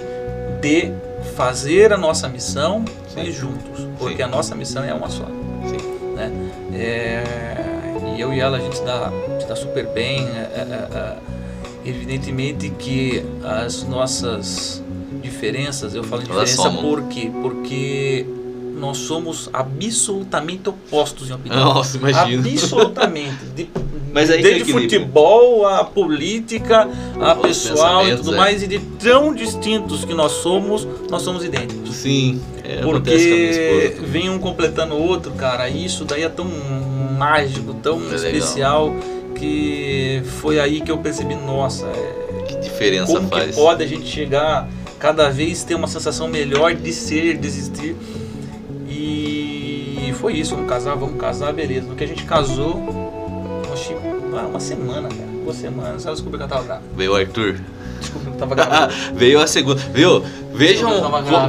de fazer a nossa missão e juntos, porque Sim. a nossa missão é uma só. Sim. Né? E eu e ela, a gente se dá super bem. Evidentemente que as nossas diferenças, eu falo diferença porque nós somos absolutamente opostos em opinião. Nossa, imagina. Absolutamente. Mas aí desde futebol, a política, a pessoal e tudo mais, e de tão distintos que nós somos idênticos. Sim. Porque vem um completando o outro, cara, isso daí é tão mágico, tão especial. Legal. Que foi aí que eu percebi, nossa, que diferença como faz. Que pode a gente chegar cada vez ter uma sensação melhor de ser, de existir. E foi isso, vamos casar, beleza. No que a gente casou, uma semana, cara, 2 semanas, ela descobriu que eu tava grávida. Veio o Arthur. Desculpa que eu tava grávida. Veio a segunda, viu? Vejam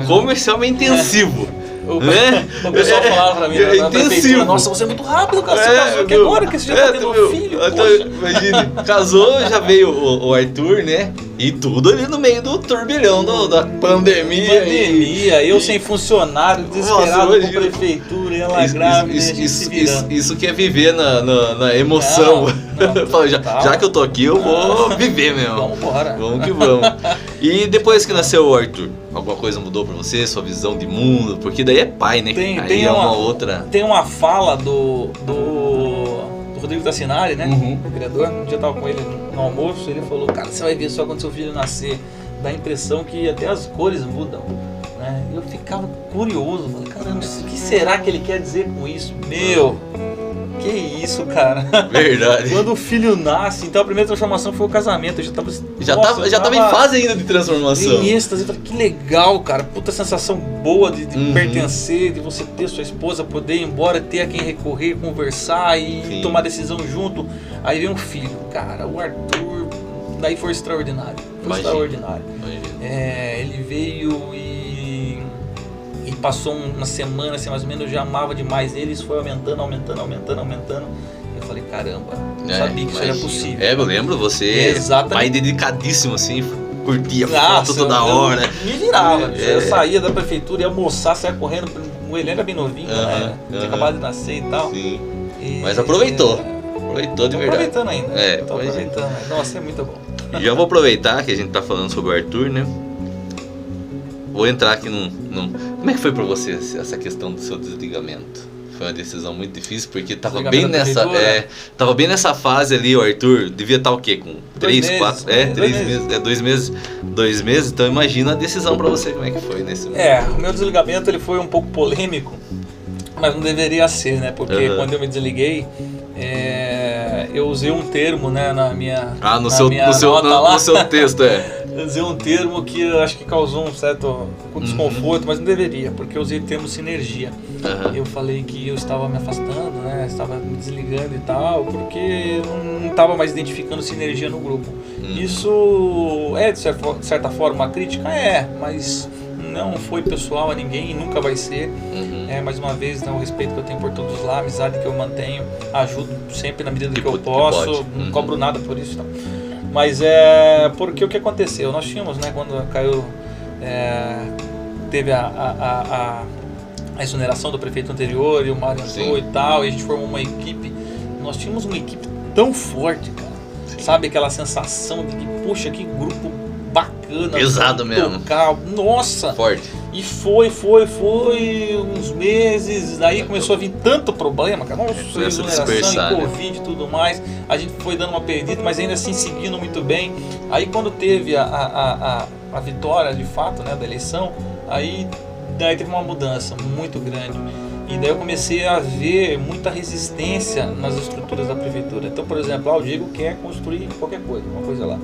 como esse homem é intensivo. O pessoal falava pra mim na prefeitura, nossa, você é muito rápido, cara, você casou aqui agora, que você já tá tendo filho. Imagine, casou, já veio o Arthur, né? E tudo ali no meio do turbilhão da pandemia. Eu sem funcionário, desesperado com a prefeitura, e ela grávida, isso que é viver na emoção. Não, já que eu tô aqui, eu vou viver mesmo. Vamos embora. Vamos que vamos. E depois que nasceu o Arthur, alguma coisa mudou pra você, sua visão de mundo? Porque daí é pai, né? Tem uma outra... Tem uma fala do Rodrigo Tassinari, né? O vereador, um dia eu tava com ele no almoço, ele falou, cara, você vai ver só quando seu filho nascer, dá a impressão que até as cores mudam, né? Eu ficava curioso, falei, caramba, o que será que ele quer dizer com isso? Que isso, cara? Verdade. Quando o filho nasce, então a primeira transformação foi o casamento. Eu já tava em fase ainda de transformação. Em êxtase, eu falei, que legal, cara. Puta sensação boa de pertencer, de você ter sua esposa, poder ir embora, ter a quem recorrer, conversar e tomar decisão junto. Aí vem um filho, cara, o Arthur, daí foi extraordinário. Extraordinário. Ele veio e passou uma semana, assim, mais ou menos, eu já amava demais ele, isso foi aumentando. Eu falei, caramba, eu sabia que isso era possível. Eu lembro, você, pai dedicadíssimo, assim, curtia foto toda hora. Me virava, eu saía da prefeitura, ia almoçar, saia correndo, o Helena era bem novinho, né? Tinha acabado de nascer e tal. Sim. Mas aproveitou. Aproveitou de verdade. Aproveitando ainda. Tô imagina. aproveitando. Nossa, é muito bom. Já vou aproveitar que a gente tá falando sobre o Arthur, né? Vou entrar aqui num... Como é que foi pra você essa questão do seu desligamento? Foi uma decisão muito difícil, porque tava bem nessa fase ali, o Arthur devia estar o quê? Com 3, 4... 3 meses. 2 meses, então imagina a decisão pra você, como é que foi nesse momento. O meu desligamento ele foi um pouco polêmico, mas não deveria ser, né? Porque quando eu me desliguei, eu usei um termo, né, na minha no seu texto, Eu usei um termo que eu acho que causou um certo desconforto, mas não deveria, porque eu usei o termo sinergia. Eu falei que eu estava me afastando, né, estava me desligando e tal, porque não estava mais identificando sinergia no grupo. Isso é, de certa forma, uma crítica? Mas não foi pessoal a ninguém e nunca vai ser. Mais uma vez, o respeito que eu tenho por todos lá, a amizade que eu mantenho, ajudo sempre na medida que eu posso, não cobro nada por isso. Então. Mas porque o que aconteceu? Nós tínhamos, né, quando caiu, teve a exoneração do prefeito anterior e o Mário entrou e tal, e a gente formou uma equipe. Nós tínhamos uma equipe tão forte, cara. Sabe aquela sensação de que, puxa, que grupo bacana. Pesado mesmo. Tocar. Nossa. Forte. E foi uns meses, daí começou a vir tanto problema, cara, exoneração e Covid e tudo mais, a gente foi dando uma perdida, mas ainda assim seguindo muito bem. Aí quando teve a vitória de fato, né, da eleição, aí teve uma mudança muito grande. E daí eu comecei a ver muita resistência nas estruturas da prefeitura. Então, por exemplo, o Diego quer construir qualquer coisa, uma coisa lá.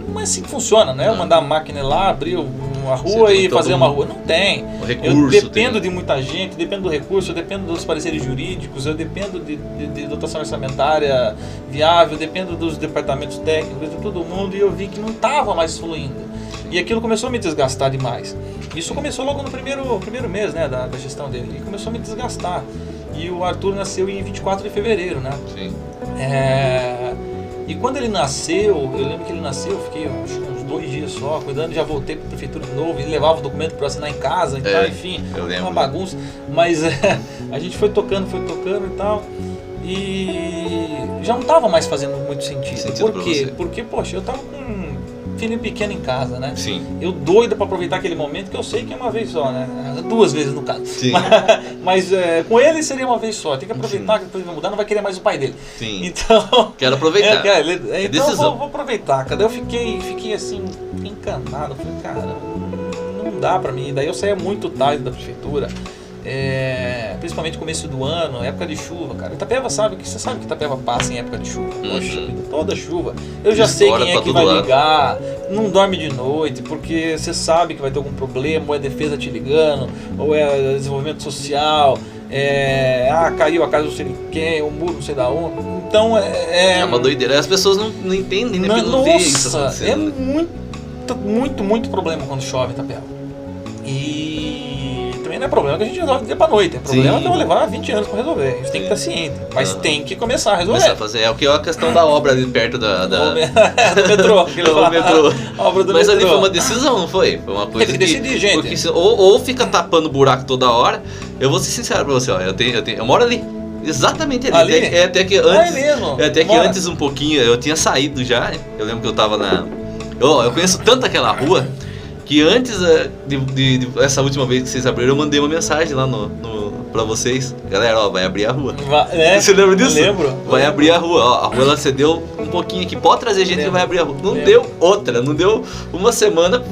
Não é assim que funciona, né? Mandar a máquina lá, abrir uma rua e fazer uma rua. Não tem. Eu dependo de muita gente, dependo do recurso, eu dependo dos pareceres jurídicos, eu dependo de dotação orçamentária viável, dependo dos departamentos técnicos, de todo mundo, e eu vi que não estava mais fluindo. E aquilo começou a me desgastar demais. Isso começou logo no primeiro mês, né, da gestão dele, e começou a me desgastar. E o Arthur nasceu em 24 de fevereiro, né? Sim. E quando ele nasceu, eu lembro que ele nasceu, eu fiquei uns 2 dias só cuidando, já voltei para a prefeitura de novo, ele levava o documento para assinar em casa e tal, enfim, uma bagunça. Mas a gente foi tocando e tal, e já não estava mais fazendo muito sentido. Por quê? Porque, poxa, eu estava com um filho pequeno em casa, né? Sim. Eu doido para aproveitar aquele momento, que eu sei que é uma vez só, né? 2 vezes no caso. Sim. Mas com ele seria uma vez só. Tem que aproveitar, que depois vai mudar, não vai querer mais o pai dele. Sim. Então, quero aproveitar. Então vou aproveitar. Daí eu fiquei assim, encanado. Falei, cara, não dá pra mim. Daí eu saía muito tarde da prefeitura. Principalmente começo do ano, época de chuva, cara. Itapeva você sabe que Itapeva passa em época de chuva. Poxa vida, toda chuva. Eu já sei quem é que vai ligar, não dorme de noite, porque você sabe que vai ter algum problema, ou é defesa te ligando, ou é desenvolvimento social, caiu a casa do sei de quem, o muro não sei da onde. Então é uma doideira. As pessoas não entendem, né? Não vê isso acontecendo. Muito problema quando chove em Itapeva. Não é problema que a gente resolve do dia pra noite. É problema que vai levar 20 anos pra resolver. A gente tem que estar ciente. Mas tem que começar a resolver. Começar a fazer. O que é a questão da obra ali perto do metrô. A obra do Mas metrô. Ali foi uma decisão, não foi? Foi uma coisa que decidir, gente. Porque ou fica tapando buraco toda hora. Eu vou ser sincero pra você, ó. Eu moro ali. Exatamente ali. Até que antes um pouquinho, eu tinha saído já. Eu lembro que eu tava eu conheço tanto aquela rua. Que antes de essa última vez que vocês abriram, eu mandei uma mensagem lá pra vocês. Galera, vai abrir a rua. Você lembra disso? Eu lembro. Vai abrir a rua. A rua ela cedeu um pouquinho aqui. Pode trazer gente que vai abrir a rua. Não deu outra. Não deu uma semana.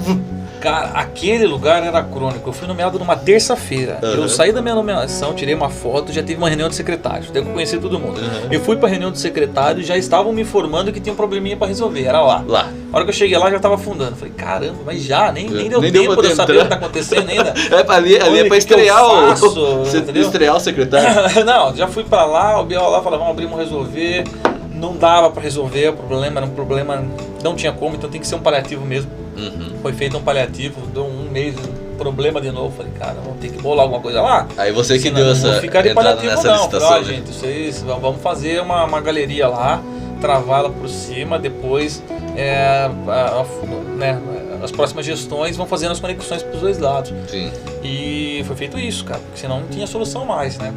Cara, aquele lugar era crônico. Eu fui nomeado numa terça-feira. Eu saí da minha nomeação, tirei uma foto, já tive uma reunião de secretários. Daí eu conheci todo mundo. Eu fui pra reunião de secretários, já estavam me informando que tinha um probleminha pra resolver. Era lá. A hora que eu cheguei lá, já tava afundando. Falei, caramba, mas já, nem deu tempo de eu saber o que tá acontecendo ainda. Ali é pra estrear estrear o secretário. Não, já fui pra lá, o Biel lá falou, vamos resolver. Não dava pra resolver, o problema era um problema, não tinha como, então tem que ser um paliativo mesmo. Foi feito um paliativo, deu 1 mês, problema de novo. Falei, cara, vamos ter que bolar alguma coisa lá. Aí você que deu essa entrada nessa licitação. Falei, gente, vocês vamos fazer uma galeria lá, travá-la por cima, depois as próximas gestões vão fazendo as conexões pros 2 lados. Sim. E foi feito isso, cara, porque senão não tinha solução mais, né?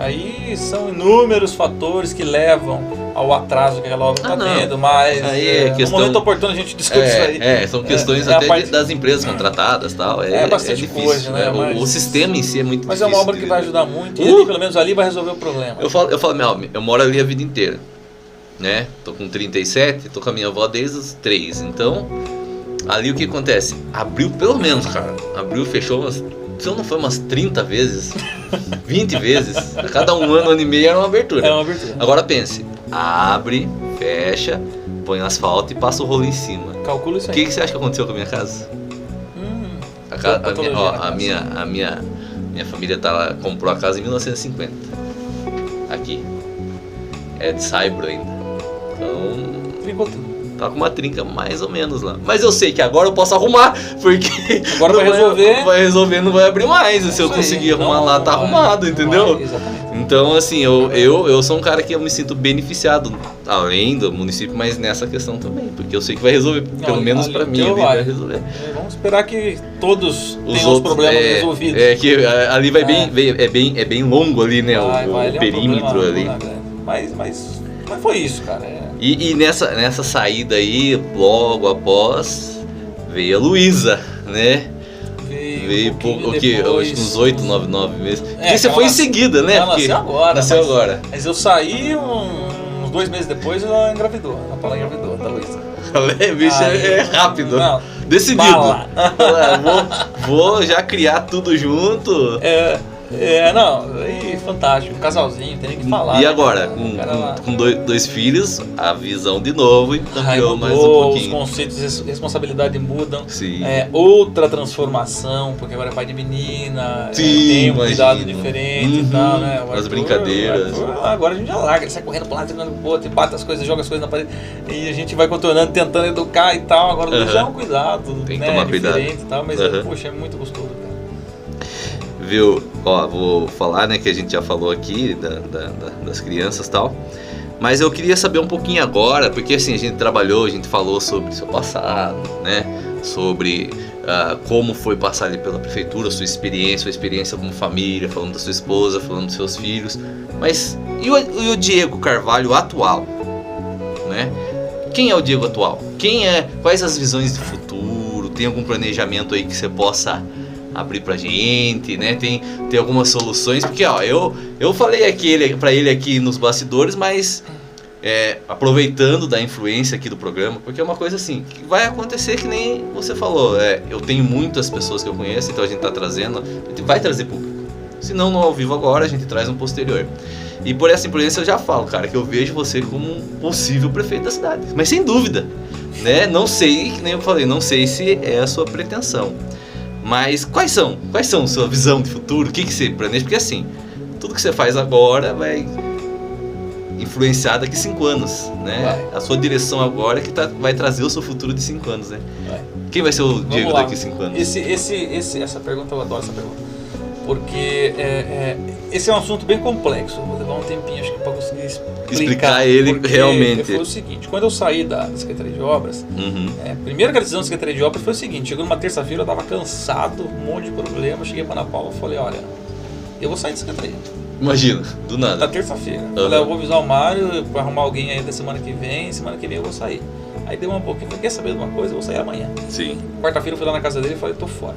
Aí são inúmeros fatores que levam ao atraso que aquela obra está tendo, mas aí no momento oportuno a gente discute isso aí. São questões até das empresas contratadas e tal. É bastante difícil, coisa, né? O sistema em si é muito difícil. Mas é uma obra que vai ajudar muito e ali, pelo menos ali vai resolver o problema. Eu falo, eu moro ali a vida inteira, né? Tô com 37, tô com a minha avó desde os 3, então ali o que acontece? Abriu pelo menos, cara. Abriu, fechou se não foi umas 30 vezes, 20 vezes, a cada um ano e meio era uma abertura. É uma abertura. Agora pense, abre, fecha, põe asfalto e passa o rolo em cima. Calcula isso aí. O que você acha que aconteceu com a minha casa? A minha família comprou a casa em 1950. Aqui. É de saibro ainda. Então... Trincou tudo. Tá com uma trinca mais ou menos lá. Mas eu sei que agora eu posso arrumar, porque agora vai resolver, não vai abrir mais. Se eu conseguir arrumar lá, tá arrumado, entendeu? Exatamente. Então, assim, eu sou um cara que eu me sinto beneficiado, além do município, mas nessa questão também. Porque eu sei que vai resolver, pelo menos pra mim, ali vai resolver. Vamos esperar que todos tenham os problemas resolvidos. Que ali vai é bem longo ali, né? O perímetro ali. Mas foi isso, cara. E nessa saída aí, logo após, veio a Luísa, né? Veio acho que uns 8, 9 meses. Porque você foi em seguida, né? Ela nasceu agora. Mas Mas eu saí uns 2 meses depois, ela engravidou. A Paula engravidou, da Luísa. Bicho, é rápido. Não, decidido. Vou já criar tudo junto. Fantástico, um casalzinho, tem que falar. E agora, com 2 filhos, a visão de novo ampliou mais um pouquinho. Os conceitos de responsabilidade mudam. Sim. Outra transformação, porque agora é pai de menina, tem um cuidado diferente e tal, né? As brincadeiras. Agora a gente já larga, ele sai correndo pra lá, treinando pro outro, bate as coisas, joga as coisas na parede. E a gente vai contornando, tentando educar e tal. Agora já é um cuidado, tem que tomar diferente cuidado. E tal, mas poxa, é muito gostoso, cara. Viu? Ó, vou falar, né, que a gente já falou aqui das crianças e tal, mas eu queria saber um pouquinho agora, porque assim, a gente trabalhou, a gente falou sobre o seu passado, né, sobre como foi passar ali pela prefeitura, sua experiência como família, falando da sua esposa, falando dos seus filhos, mas e o Diego Carvalho atual, né? Quem é o Diego atual? Quais as visões de futuro? Tem algum planejamento aí que você possa abrir pra gente, né? Tem algumas soluções, porque ó, eu falei pra ele aqui nos bastidores, mas aproveitando da influência aqui do programa, porque é uma coisa assim, que vai acontecer que nem você falou, eu tenho muitas pessoas que eu conheço, então a gente tá trazendo, a gente vai trazer público, se não no ao vivo agora, a gente traz um posterior. E por essa influência eu já falo, cara, que eu vejo você como um possível prefeito da cidade, mas sem dúvida, né? Não sei, que nem eu falei, não sei se é a sua pretensão. Mas quais são sua visão de futuro? O que você planeja? Porque assim, tudo que você faz agora vai influenciar daqui 5 anos, né? A sua direção agora é que vai trazer o seu futuro de 5 anos, né? Quem vai ser o Diego daqui 5 anos? Essa pergunta, eu adoro essa pergunta. Porque esse é um assunto bem complexo. Vou levar um tempinho, acho que para conseguir explicar ele realmente. Foi o seguinte, quando eu saí da Secretaria de Obras, primeiro que a decisão da Secretaria de Obras foi o seguinte, chegou numa terça-feira, eu estava cansado, um monte de problema, cheguei para a Ana Paula e falei, olha, eu vou sair da Secretaria. Imagina, do nada. Na terça-feira. Falei, eu vou avisar o Mário para arrumar alguém aí da semana que vem eu vou sair. Aí deu um pouquinho, falei, quer saber de uma coisa? Eu vou sair amanhã. Sim. Quarta-feira eu fui lá na casa dele e falei, tô fora.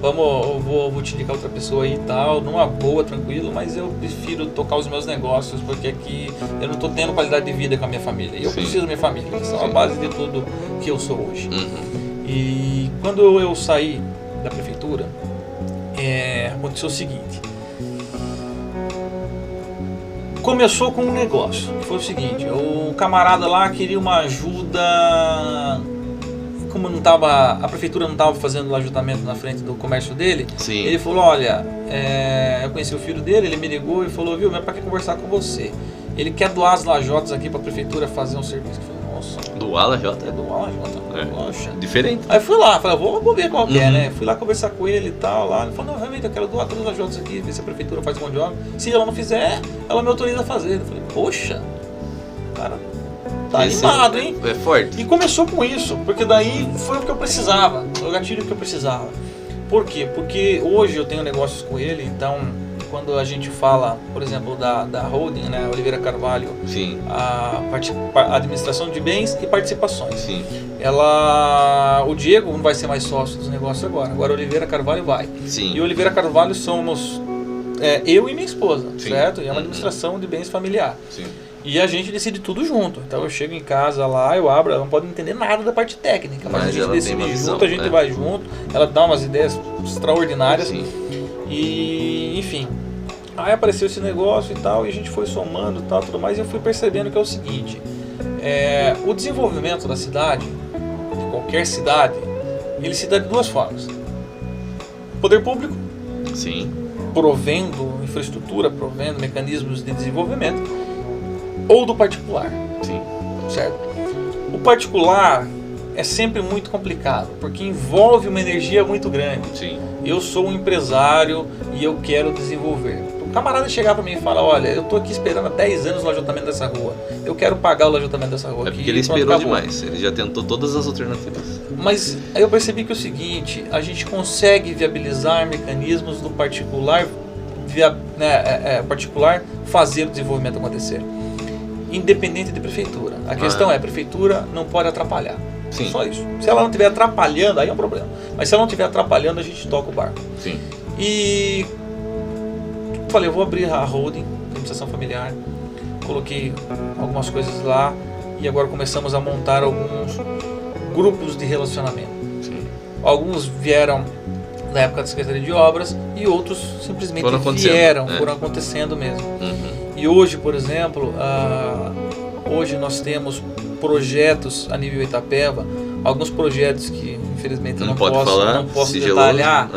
Eu vou te indicar outra pessoa aí e tal, numa boa, tranquilo, mas eu prefiro tocar os meus negócios, porque aqui eu não tô tendo qualidade de vida com a minha família. E eu preciso da minha família, eles são a base de tudo que eu sou hoje. E quando eu saí da prefeitura, aconteceu o seguinte. Começou com um negócio, que foi o seguinte, o camarada lá queria uma ajuda, como a prefeitura não estava fazendo o ajuntamento na frente do comércio dele, Sim. Ele falou, olha, eu conheci o filho dele, ele me ligou e falou, viu, mas para que conversar com você? Ele quer doar as lajotas aqui para a prefeitura fazer um serviço. Eu falei, nossa. Doar a lajota? Doar a lajota. Poxa. Diferente. Aí fui lá, falei, vou ver qual que é, né? Fui lá conversar com ele e tal, lá. Ele falou, não, realmente, eu quero doar todas as lajotas aqui, ver se a prefeitura faz um monte de obra. Se ela não fizer, ela me autoriza a fazer. Eu falei, poxa, cara, tá animado, hein? É forte. E começou com isso, porque daí foi o que eu precisava, o gatilho que eu precisava. Por quê? Porque hoje eu tenho negócios com ele, então quando a gente fala, por exemplo, da holding, né, Oliveira Carvalho, Sim. A administração de bens e participações. Sim. O Diego não vai ser mais sócio dos negócios agora a Oliveira Carvalho vai. Sim. E o Oliveira Carvalho somos eu e minha esposa, Sim. certo? E é uma administração de bens familiar. Sim. E a gente decide tudo junto. Então eu chego em casa lá, eu abro, ela não pode entender nada da parte técnica, mas a gente decide junto, a gente vai junto, ela dá umas ideias extraordinárias. Sim. E enfim. Aí apareceu esse negócio e tal, e a gente foi somando e tal, tudo mais, e eu fui percebendo que é o seguinte, o desenvolvimento da cidade, de qualquer cidade, ele se dá de duas formas. Poder público, Sim. provendo infraestrutura, provendo mecanismos de desenvolvimento, ou do particular. Sim. Certo? O particular é sempre muito complicado, porque envolve uma energia muito grande. Sim. Eu sou um empresário e eu quero desenvolver. O camarada chegar para mim e falar, olha, eu tô aqui esperando há 10 anos o lojamento dessa rua. Eu quero pagar o lojamento dessa rua. É porque ele esperou demais, ele já tentou todas as alternativas. Mas aí eu percebi que é o seguinte, a gente consegue viabilizar mecanismos do particular, particular fazer o desenvolvimento acontecer. Independente de prefeitura. A questão a prefeitura não pode atrapalhar. Sim. Só isso. Se ela não estiver atrapalhando, aí é um problema. Mas se ela não estiver atrapalhando, a gente toca o barco. Sim. E falei, eu vou abrir a holding, administração familiar. Coloquei algumas coisas lá e agora começamos a montar alguns grupos de relacionamento. Sim. Alguns vieram na época da Secretaria de Obras e outros simplesmente foram acontecendo mesmo. Uhum. E hoje, por exemplo, hoje nós temos projetos a nível Itapeva, alguns projetos que infelizmente eu não posso detalhar,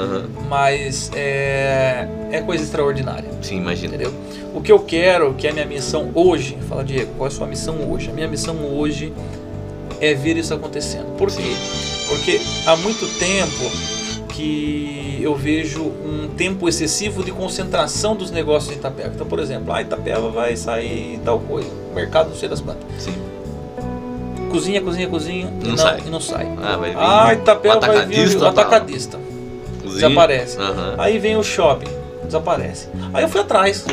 mas é coisa extraordinária. Sim, imagina. Entendeu? O que eu quero, que é a minha missão hoje, fala Diego, qual é a sua missão hoje? A minha missão hoje é ver isso acontecendo. Por quê? Porque há muito tempo que eu vejo um tempo excessivo de concentração dos negócios em Itapeva. Então, por exemplo, Itapeva vai sair tal coisa, mercado não sei das quantas. Sim. Cozinha e não sai. Vai vir Itapeva vai vir o atacadista. Desaparece. Uhum. Aí vem o shopping, desaparece. Aí eu fui atrás.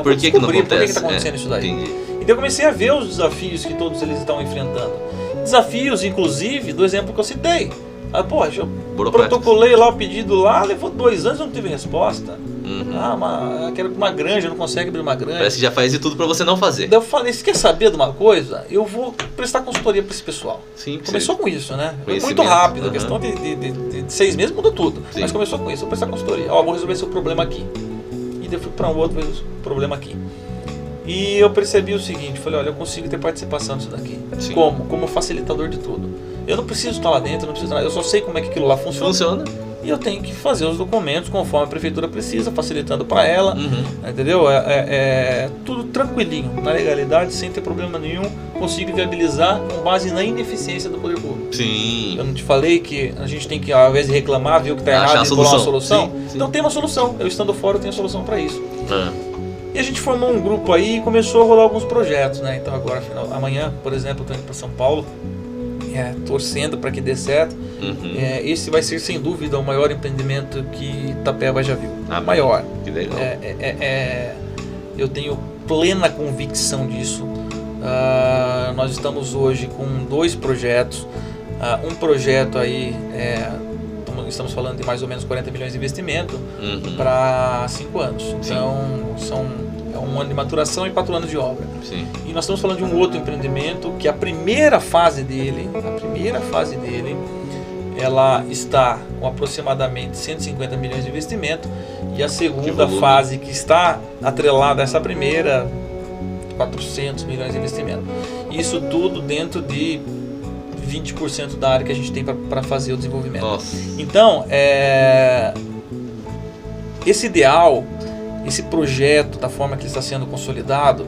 Por que não acontece? Por que está acontecendo isso daí? Entendi. Então eu comecei a ver os desafios que todos eles estão enfrentando. Desafios, inclusive, do exemplo que eu citei. Eu protocolei lá o pedido lá, levou 2 anos e não tive resposta. Uhum. Quero uma granja, não consegue abrir uma granja. Parece que já faz de tudo pra você não fazer. Daí eu falei, se quer saber de uma coisa, eu vou prestar consultoria para esse pessoal. Sim, começou com isso, né? Foi muito rápido, a questão de 6 meses mudou tudo. Sim. Mas começou com isso, vou prestar consultoria. Vou resolver seu problema aqui. E daí eu fui para um outro problema aqui. E eu percebi o seguinte, falei, olha, eu consigo ter participação nisso daqui. Sim. Como facilitador de tudo. Eu não preciso estar lá dentro, não preciso nada, eu só sei como é que aquilo lá funciona. E eu tenho que fazer os documentos conforme a prefeitura precisa, facilitando para ela, entendeu? Tudo tranquilinho, na legalidade, sem ter problema nenhum, consigo viabilizar com base na ineficiência do poder público. Sim. Eu não te falei que a gente tem que, ao invés de reclamar, ver o que está errado e bolar uma solução? Sim. Então tem uma solução, eu estando fora eu tenho solução para isso. E a gente formou um grupo aí e começou a rolar alguns projetos, né? Então agora, amanhã, por exemplo, eu estou indo para São Paulo, torcendo para que dê certo. Esse vai ser sem dúvida o maior empreendimento que Itapeva já viu. Maior. Que legal. Eu tenho plena convicção disso. Nós estamos hoje com 2 projetos. Um projeto aí, estamos falando de mais ou menos 40 milhões de investimento para 5 anos. Então é um ano de maturação e 4 anos de obra. Sim. E nós estamos falando de um outro empreendimento que a primeira fase dele, ela está com aproximadamente 150 milhões de investimento e a segunda fase que está atrelada a essa primeira, 400 milhões de investimento. Isso tudo dentro de 20% da área que a gente tem para fazer o desenvolvimento. Nossa. Então, esse ideal, esse projeto, da forma que ele está sendo consolidado,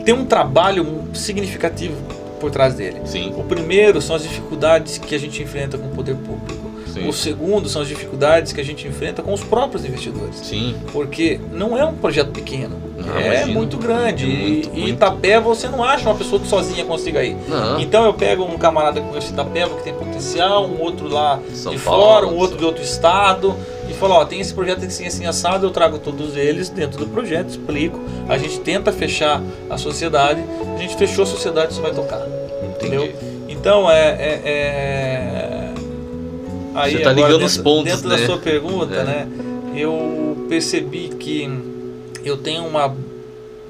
tem um trabalho significativo por trás dele. Sim. O primeiro são as dificuldades que a gente enfrenta com o poder público. Sim. O segundo são as dificuldades que a gente enfrenta com os próprios investidores. Sim. Porque não é um projeto pequeno, imagino. Muito grande. Muito. E Itapeva você não acha uma pessoa que sozinha consiga ir. Não. Então eu pego um camarada com esse Itapeva que tem potencial, um outro lá São de Paulo, fora, um outro de outro estado, e fala, ó, tem esse projeto assim assado, eu trago todos eles dentro do projeto, explico, a gente tenta fechar a sociedade, a gente fechou a sociedade, isso vai tocar, entendeu? Então aí você tá ligando agora, os pontos, dentro né? da sua pergunta, né, eu percebi que eu tenho uma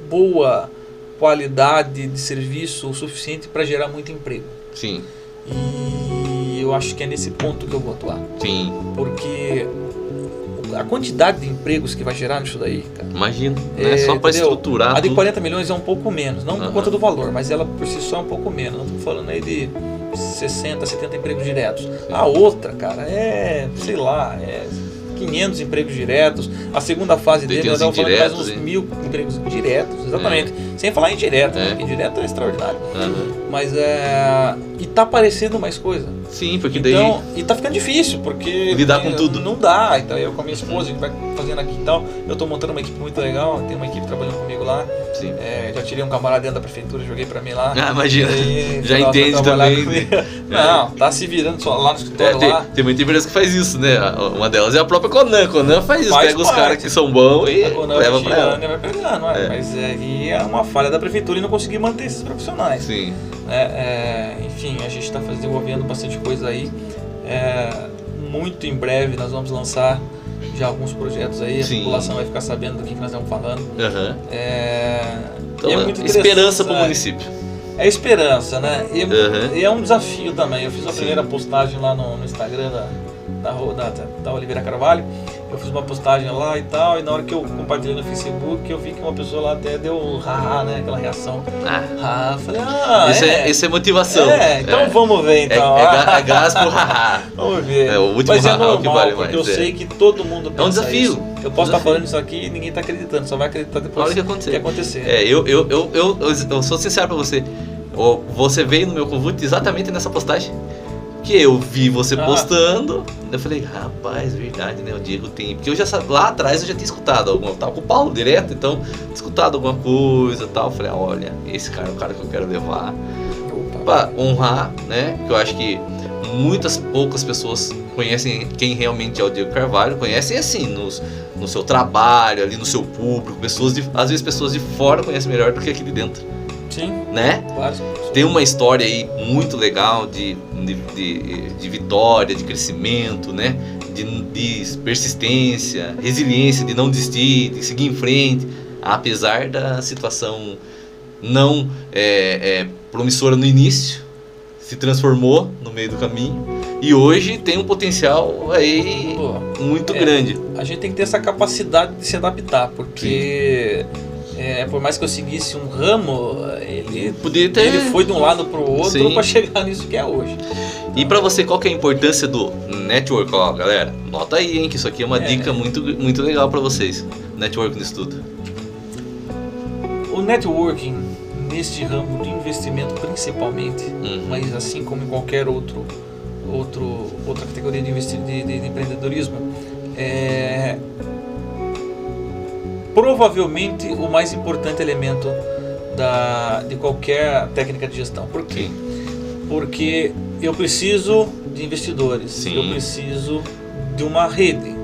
boa qualidade de serviço o suficiente para gerar muito emprego. Sim. E eu acho que é nesse ponto que eu vou atuar. Sim. Porque a quantidade de empregos que vai gerar nisso daí, cara. Imagino. Né? Só para estruturar. A de tudo. 40 milhões é um pouco menos, não por conta do valor, mas ela por si só é um pouco menos. Não estou falando aí de 60, 70 empregos diretos. A outra, cara, sei lá, 500 empregos diretos. A segunda fase dele, nós estamos falando de mais uns 1000 empregos diretos, exatamente. Sem falar em direto, né? Porque direto é extraordinário. Mas e tá aparecendo mais coisa. Sim, porque então, daí... E tá ficando difícil, porque... lidar com tudo. Não dá. Então eu com a minha esposa, a gente vai fazendo aqui e tal. Eu tô montando uma equipe muito legal, tem uma equipe trabalhando comigo lá. Sim. Já tirei um camarada dentro da prefeitura, joguei pra mim lá. Imagina. Já entende também. Não, tá se virando só lá no escritório lá. Tem muita empresa que faz isso, né? Uma delas é a própria Conan. Conan faz isso, pega os caras que são bons e leva pra ela. Vai pegando, mas aí é uma falha da prefeitura e não conseguir manter esses profissionais. Sim. Enfim, a gente está desenvolvendo bastante coisa aí. Muito em breve nós vamos lançar já alguns projetos aí. Sim. A população vai ficar sabendo do que nós estamos falando. Então, é muito esperança para o município. É esperança, né? E é um desafio também. Eu fiz a primeira postagem lá no Instagram da Oliveira Carvalho. Eu fiz uma postagem lá e tal, e na hora que eu compartilhei no Facebook, eu vi que uma pessoa lá até deu né? Aquela reação. Falei, isso é motivação. Então vamos ver, então. É gás pro Vamos ver. O último mas é normal, que vale porque mais. eu sei que todo mundo pensa um desafio. Isso. Eu posso estar falando isso aqui e ninguém está acreditando, só vai acreditar depois que acontecer. Eu sou sincero pra você. Você veio no meu convite exatamente nessa postagem. Que eu vi você postando, eu falei, rapaz, verdade, né? O Diego tem. Porque lá atrás eu já tinha escutado eu tava com o Paulo direto, então tinha escutado alguma coisa e tal. Eu falei, olha, esse cara é o cara que eu quero levar pra honrar, né? Porque eu acho que poucas pessoas conhecem quem realmente é o Diego Carvalho, conhecem assim, no seu trabalho, ali no seu público, às vezes pessoas de fora conhecem melhor do que aqui de dentro. Sim, né? Claro. Tem uma história aí muito legal de vitória, de crescimento, né? De persistência, resiliência, de não desistir, de seguir em frente, apesar da situação não promissora no início, se transformou no meio do caminho e hoje tem um potencial aí muito grande. A gente tem que ter essa capacidade de se adaptar, porque por mais que eu seguisse um ramo, ele foi de um lado para o outro para chegar nisso que é hoje. E para você, qual que é a importância do network? Ó, galera, nota aí, hein, que isso aqui é uma dica muito, muito legal para vocês. Network no estudo. O networking, neste ramo de investimento principalmente, mas assim como em qualquer outra categoria de empreendedorismo, provavelmente o mais importante elemento de qualquer técnica de gestão. Por quê? Porque eu preciso de investidores, Sim. eu preciso de uma rede.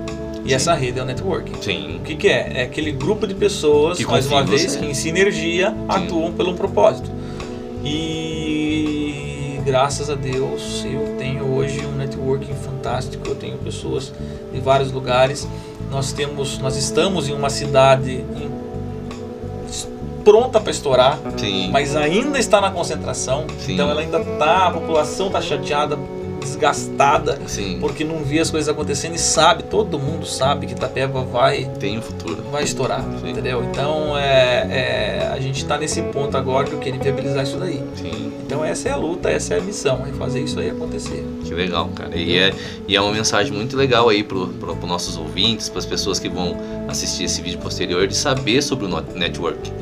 E essa rede é o networking. Sim. O que é? É aquele grupo de pessoas, mais uma vez, que em sinergia atuam pelo tumproposito. E graças a Deus eu tenho hoje um networking fantástico, eu tenho pessoas de vários lugares. Nós estamos em uma cidade pronta para estourar, Sim. mas ainda está na concentração. Sim. Então ela ainda a população está chateada, desgastada, Sim. porque não vê as coisas acontecendo e todo mundo sabe que Itapeva tem um futuro, vai estourar, Sim. entendeu? Então a gente está nesse ponto agora que eu quero viabilizar isso daí. Sim. Então essa é a luta, essa é a missão, é fazer isso aí acontecer. Que legal, cara. E é uma mensagem muito legal aí para os nossos ouvintes, para as pessoas que vão assistir esse vídeo posterior, de saber sobre o network.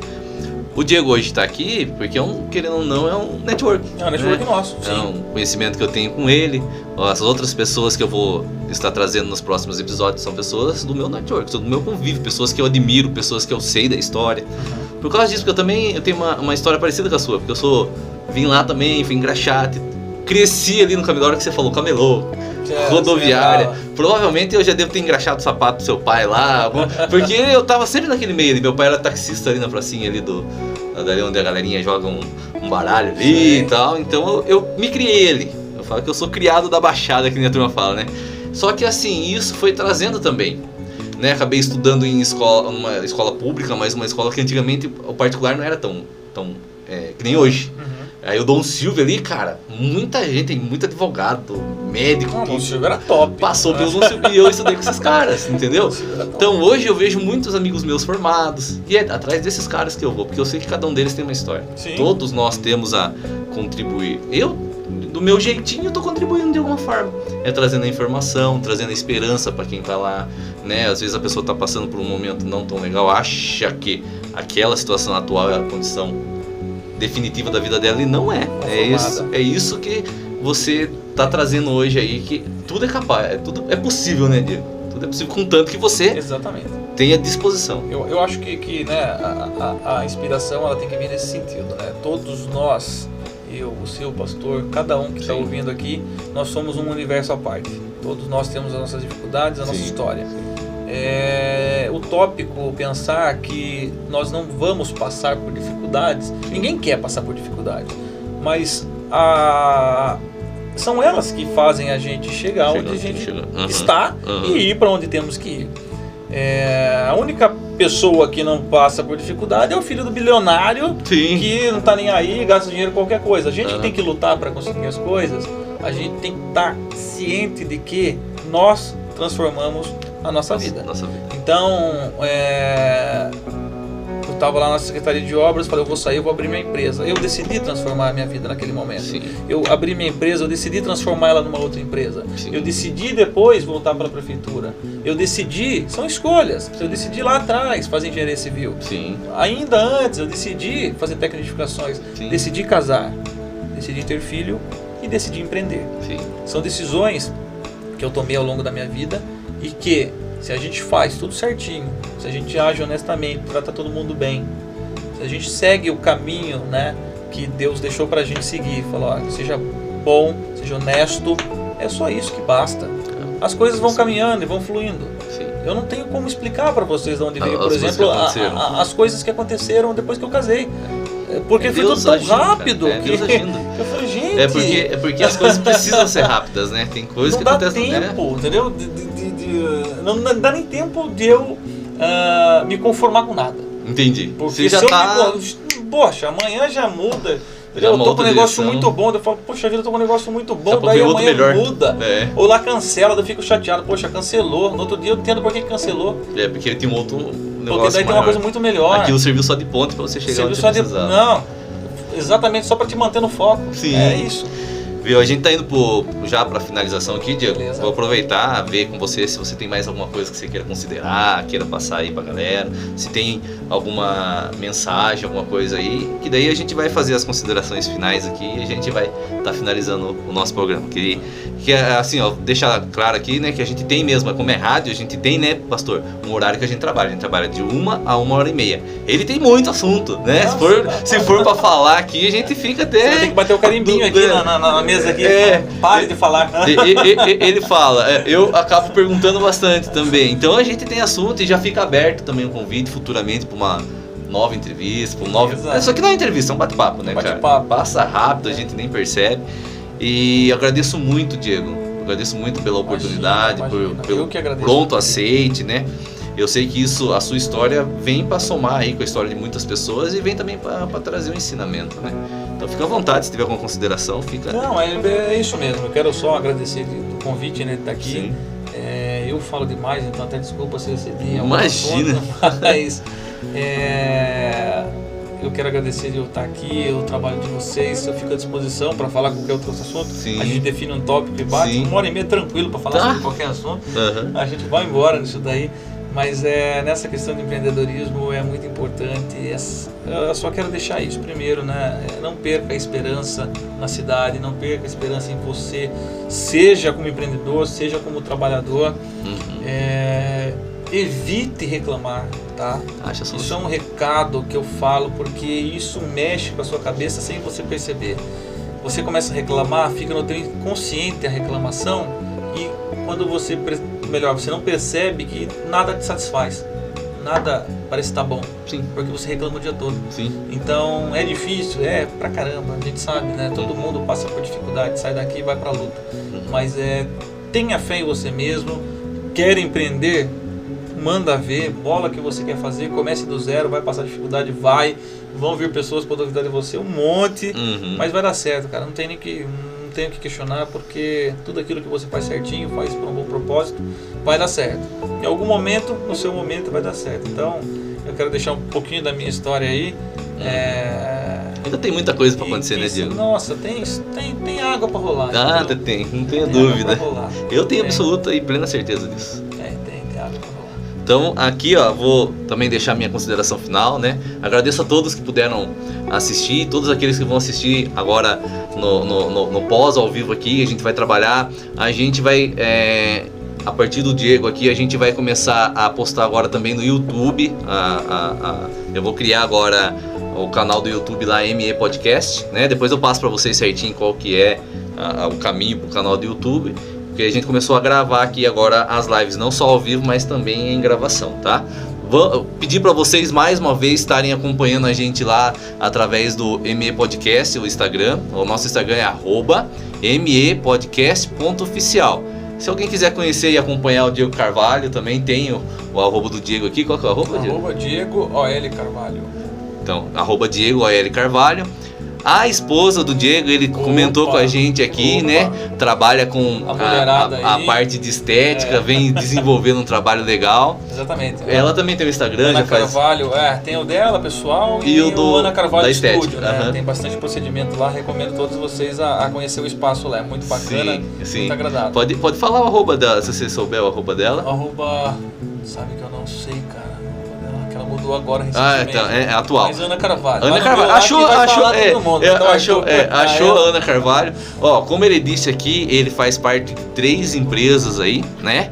O Diego hoje está aqui porque, querendo ou não, é um network. É um network nosso, sim. É um conhecimento que eu tenho com ele. As outras pessoas que eu vou estar trazendo nos próximos episódios são pessoas do meu network, do meu convívio, pessoas que eu admiro, pessoas que eu sei da história. Uhum. Por causa disso, porque eu tenho uma história parecida com a sua, porque vim lá também, fui engraxate, cresci ali no caminho, da hora que você falou, camelô, rodoviária. Provavelmente eu já devo ter engraxado o sapato do seu pai lá, porque eu tava sempre naquele meio ali. Meu pai era taxista ali na pracinha ali dali onde a galerinha joga um baralho ali e tal. Então eu me criei ali. Eu falo que eu sou criado da Baixada, que nem a turma fala, né? Só que assim, isso foi trazendo também, né? Acabei estudando em uma escola pública, mas uma escola que antigamente o particular não era tão que nem hoje. Aí o Dom Silvio ali, cara, muita gente, muito advogado, médico. O Dom Silvio era top. Passou pelo Dom Silvio e eu estudei com esses caras, entendeu? Então hoje eu vejo muitos amigos meus formados e é atrás desses caras que eu vou, porque eu sei que cada um deles tem uma história. Sim. Todos nós temos a contribuir. Eu, do meu jeitinho, tô contribuindo de alguma forma. É trazendo a informação, trazendo a esperança para quem tá lá, né? Às vezes a pessoa tá passando por um momento não tão legal, acha que aquela situação atual é a condição definitiva da vida dela, e não é. É isso que você tá trazendo hoje aí, que tudo é capaz, tudo é possível, né, Diego? Tudo é possível, contanto que você tenha disposição. Eu acho que né, a inspiração ela tem que vir nesse sentido, né? Todos nós, eu, o seu pastor, cada um que está ouvindo aqui, nós somos um universo à parte. Todos nós temos as nossas dificuldades, a nossa história. É utópico pensar que nós não vamos passar por dificuldades. Ninguém quer passar por dificuldades, mas são elas que fazem a gente chegar onde a gente está e ir para onde temos que ir. A única pessoa que não passa por dificuldade é o filho do bilionário que não está nem aí, gasta dinheiro com qualquer coisa. A gente que tem que lutar para conseguir as coisas, a gente tem que estar ciente de que nós transformamos a nossa vida. Então, eu estava lá na Secretaria de Obras, falei, eu vou sair, eu vou abrir minha empresa. Eu decidi transformar a minha vida naquele momento. Eu abri minha empresa, eu decidi transformar ela numa outra empresa. Eu decidi depois voltar para a prefeitura. Eu decidi, são escolhas. Eu decidi lá atrás fazer engenharia civil. Ainda antes, eu decidi fazer técnico de edificações. Decidi casar, decidi ter filho e decidi empreender. São decisões que eu tomei ao longo da minha vida e que, se a gente faz tudo certinho, se a gente age honestamente, trata todo mundo bem, se a gente segue o caminho, né, que Deus deixou pra gente seguir, falou, seja bom, seja honesto, é só isso que basta. As coisas vão caminhando e vão fluindo. Eu não tenho como explicar para vocês de onde veio, por exemplo, as coisas que aconteceram depois que eu casei. Porque foi tudo tão rápido que eu falei, gente... É porque as coisas precisam ser rápidas, né? Tem coisas que acontecem... Não dá tempo, entendeu? Não dá nem tempo de eu me conformar com nada. Entendi. Porque se poxa, amanhã já muda. Eu tô com um negócio muito bom, eu falo, poxa vida, eu tô com um negócio muito bom, daí amanhã muda. Ou lá cancela, eu fico chateado, poxa, cancelou. No outro dia eu entendo por que cancelou. Porque ele tem um outro negócio. Porque daí tem uma coisa muito melhor. Aquilo serviu só de ponte pra você chegar onde você precisava. Não, exatamente, só pra te manter no foco. É isso. Viu? A gente tá indo já pra finalização aqui, Diego. Beleza. Vou aproveitar, ver com você se você tem mais alguma coisa que você queira considerar, queira passar aí pra galera, se tem alguma mensagem, alguma coisa aí, que daí a gente vai fazer as considerações finais aqui e a gente vai tá finalizando o nosso programa. Que assim, ó, deixar claro aqui, né, que a gente tem mesmo, como é rádio, a gente tem, né, pastor, um horário que a gente trabalha de 1 a 1h30. Ele tem muito assunto, né? Nossa, se for pra falar aqui, a gente fica até... Você tem que bater o carimbinho aqui na mesa aqui, pare de falar. Ele fala, eu acabo perguntando bastante também, então a gente tem assunto e já fica aberto também o convite futuramente para uma nova entrevista, só que não é entrevista, é um bate-papo, né, cara? Passa rápido, a gente nem percebe. E agradeço muito, Diego, agradeço muito pela oportunidade, pelo pronto aceite, né? Eu sei que a sua história vem para somar aí com a história de muitas pessoas e vem também para trazer um ensinamento, né? Então fica à vontade, se tiver alguma consideração, fica... Não, é isso mesmo, eu quero só agradecer do convite, né, de estar aqui. Eu falo demais, então até desculpa se excedi. Imagina! Mas eu quero agradecer de eu estar aqui, o trabalho de vocês, eu fico à disposição para falar qualquer outro assunto. A gente define um tópico e bate, 1h30 tranquilo para falar sobre qualquer assunto. A gente vai embora nisso daí. Mas nessa questão de empreendedorismo é muito importante. Eu só quero deixar isso primeiro, né? Não perca a esperança na cidade, não perca a esperança em você, seja como empreendedor, seja como trabalhador. Evite reclamar, tá? Isso é um recado que eu falo porque isso mexe com a sua cabeça sem você perceber. você começa a reclamar, fica no teu inconsciente a reclamação, e quando você não percebe que nada te satisfaz, nada parece estar bom. Sim. Porque você reclama o dia todo. Sim. Então é difícil, pra caramba, a gente sabe, né? Todo mundo passa por dificuldade, sai daqui e vai pra luta. Mas tenha fé em você mesmo, quer empreender, manda ver, bola que você quer fazer, comece do zero, vai passar dificuldade, vão vir pessoas para duvidar de você, um monte, mas vai dar certo, cara, não tem o que questionar, porque tudo aquilo que você faz certinho, faz por um bom propósito, vai dar certo. Em algum momento, no seu momento, vai dar certo. Então, eu quero deixar um pouquinho da minha história aí. Ainda tem muita coisa para acontecer, né, Diego? Nossa, tem água para rolar. Nada tem, não tenha dúvida. Eu tenho tem. Absoluta e plena certeza disso. Tem água para rolar. Então, aqui, ó, vou também deixar minha consideração final, né? Agradeço a todos que puderam assistir, todos aqueles que vão assistir agora no pós ao vivo aqui. A gente vai trabalhar, a gente vai, a partir do Diego aqui, a gente vai começar a postar agora também no YouTube. Eu vou criar agora o canal do YouTube lá, ME Podcast, né? Depois eu passo para vocês certinho qual que é o caminho para o canal do YouTube. Porque a gente começou a gravar aqui agora as lives, não só ao vivo, mas também em gravação, tá? Vou pedir para vocês mais uma vez estarem acompanhando a gente lá através do ME Podcast, o Instagram. O nosso Instagram é @mepodcast.oficial. Se alguém quiser conhecer e acompanhar o Diego Carvalho, também tem o arroba do Diego aqui. Qual que é o arroba, Diego? Arroba Diego OL Carvalho. Então, arroba Diego OL Carvalho. A esposa do Diego, ele comentou com a gente aqui, né? Trabalha com a parte de estética, vem desenvolvendo um trabalho legal. Exatamente. Ela também tem o Instagram, Ana Carvalho, tem o dela, pessoal, e o Ana Carvalho Estúdio, né? Tem bastante procedimento lá, recomendo todos vocês a conhecer o espaço lá, é muito bacana, muito agradável. Pode falar o arroba dela, se você souber o arroba dela. Sabe que eu não sei, cara. Ela mudou agora recentemente. Então, é atual. Mas Ana Carvalho. Ana Carvalho. Achou a Ana Carvalho. Ó, como ele disse aqui, ele faz parte de 3 empresas aí, né?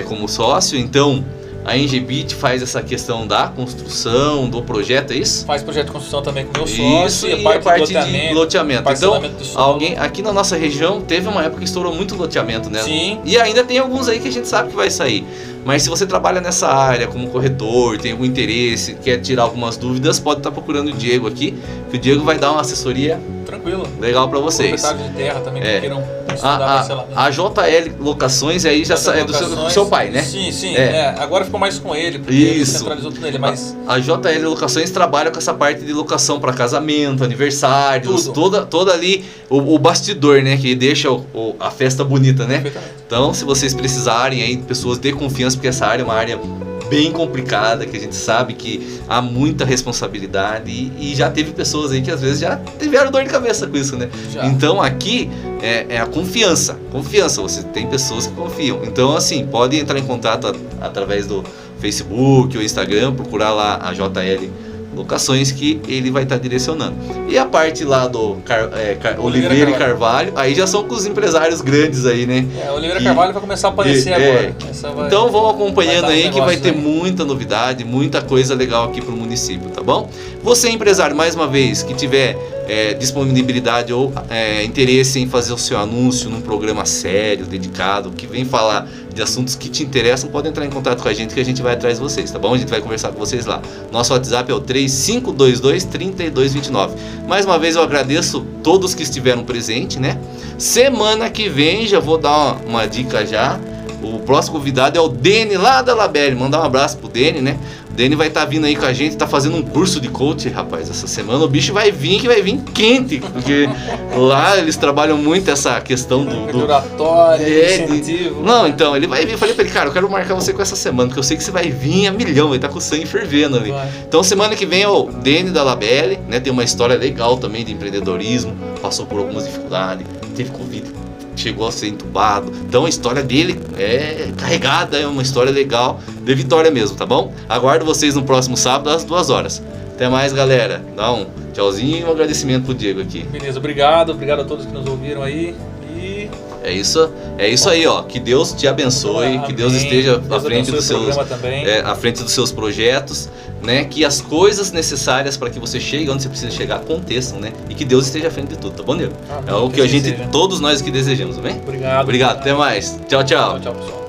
Como sócio. Então, a Engebit faz essa questão da construção, do projeto, é isso? Faz projeto de construção também com o meu sócio. Isso, e a parte de loteamento. Então, alguém aqui na nossa região teve uma época que estourou muito loteamento, né? Sim. E ainda tem alguns aí que a gente sabe que vai sair. Mas se você trabalha nessa área como corretor, tem algum interesse, quer tirar algumas dúvidas, pode estar procurando o Diego aqui, que o Diego vai dar uma assessoria tranquilo, legal para vocês. Proprietários de terra também que queiram estudar parcelamento. A JL Locações aí já é do seu pai, né? Sim. Agora ficou mais com ele, porque ele centralizou tudo nele, mas... A JL Locações trabalha com essa parte de locação para casamento, aniversários, toda ali o bastidor, né? Que deixa a festa bonita, né? Então, se vocês precisarem aí de pessoas de confiança, porque essa área é uma área bem complicada, que a gente sabe que há muita responsabilidade e já teve pessoas aí que às vezes já tiveram dor de cabeça com isso, né? Então aqui é a confiança, você tem pessoas que confiam. Então assim, pode entrar em contato através do Facebook ou Instagram, procurar lá a JL Locações que ele vai estar direcionando. E a parte lá do Oliveira e Carvalho, aí já são com os empresários grandes aí, né? Oliveira Carvalho vai começar a aparecer agora. Então vão acompanhando aí que vai ter muita novidade, muita coisa legal aqui pro município, tá bom? Você empresário, mais uma vez, que tiver disponibilidade ou interesse em fazer o seu anúncio num programa sério, dedicado, que vem falar de assuntos que te interessam, pode entrar em contato com a gente que a gente vai atrás de vocês, tá bom? A gente vai conversar com vocês lá. Nosso WhatsApp é o 3522-3229. Mais uma vez eu agradeço todos que estiveram presentes, né? Semana que vem, já vou dar uma dica já. O próximo convidado é o Deni lá da Labelle. Mandar um abraço pro Deni, né? O Deni vai estar vindo aí com a gente, tá fazendo um curso de coach, rapaz, essa semana. O bicho vai vir quente, porque lá eles trabalham muito essa questão do oratório, incentivo. Não, então, ele vai vir. Eu falei pra ele, cara, eu quero marcar você com essa semana, porque eu sei que você vai vir a milhão, vai estar com o sangue fervendo ali. Então, semana que vem é o Deni da Labelle, né? Tem uma história legal também de empreendedorismo, passou por algumas dificuldades, teve Covid, chegou a ser entubado. Então a história dele é carregada, é uma história legal, de vitória mesmo, tá bom? Aguardo vocês no próximo sábado às 2 horas. Até mais, galera. Dá um tchauzinho e um agradecimento pro Diego aqui. Beleza, obrigado a todos que nos ouviram aí e É isso aí, ó. Que Deus te abençoe, Amém. que Deus esteja à frente dos seus projetos, né? Que as coisas necessárias para que você chegue onde você precisa chegar aconteçam, né? E que Deus esteja à frente de tudo, tá bom, Diego? É o que a gente, todos nós aqui desejamos, tá bem? Obrigado. Obrigado, até mais. Tchau, tchau. Tchau, pessoal.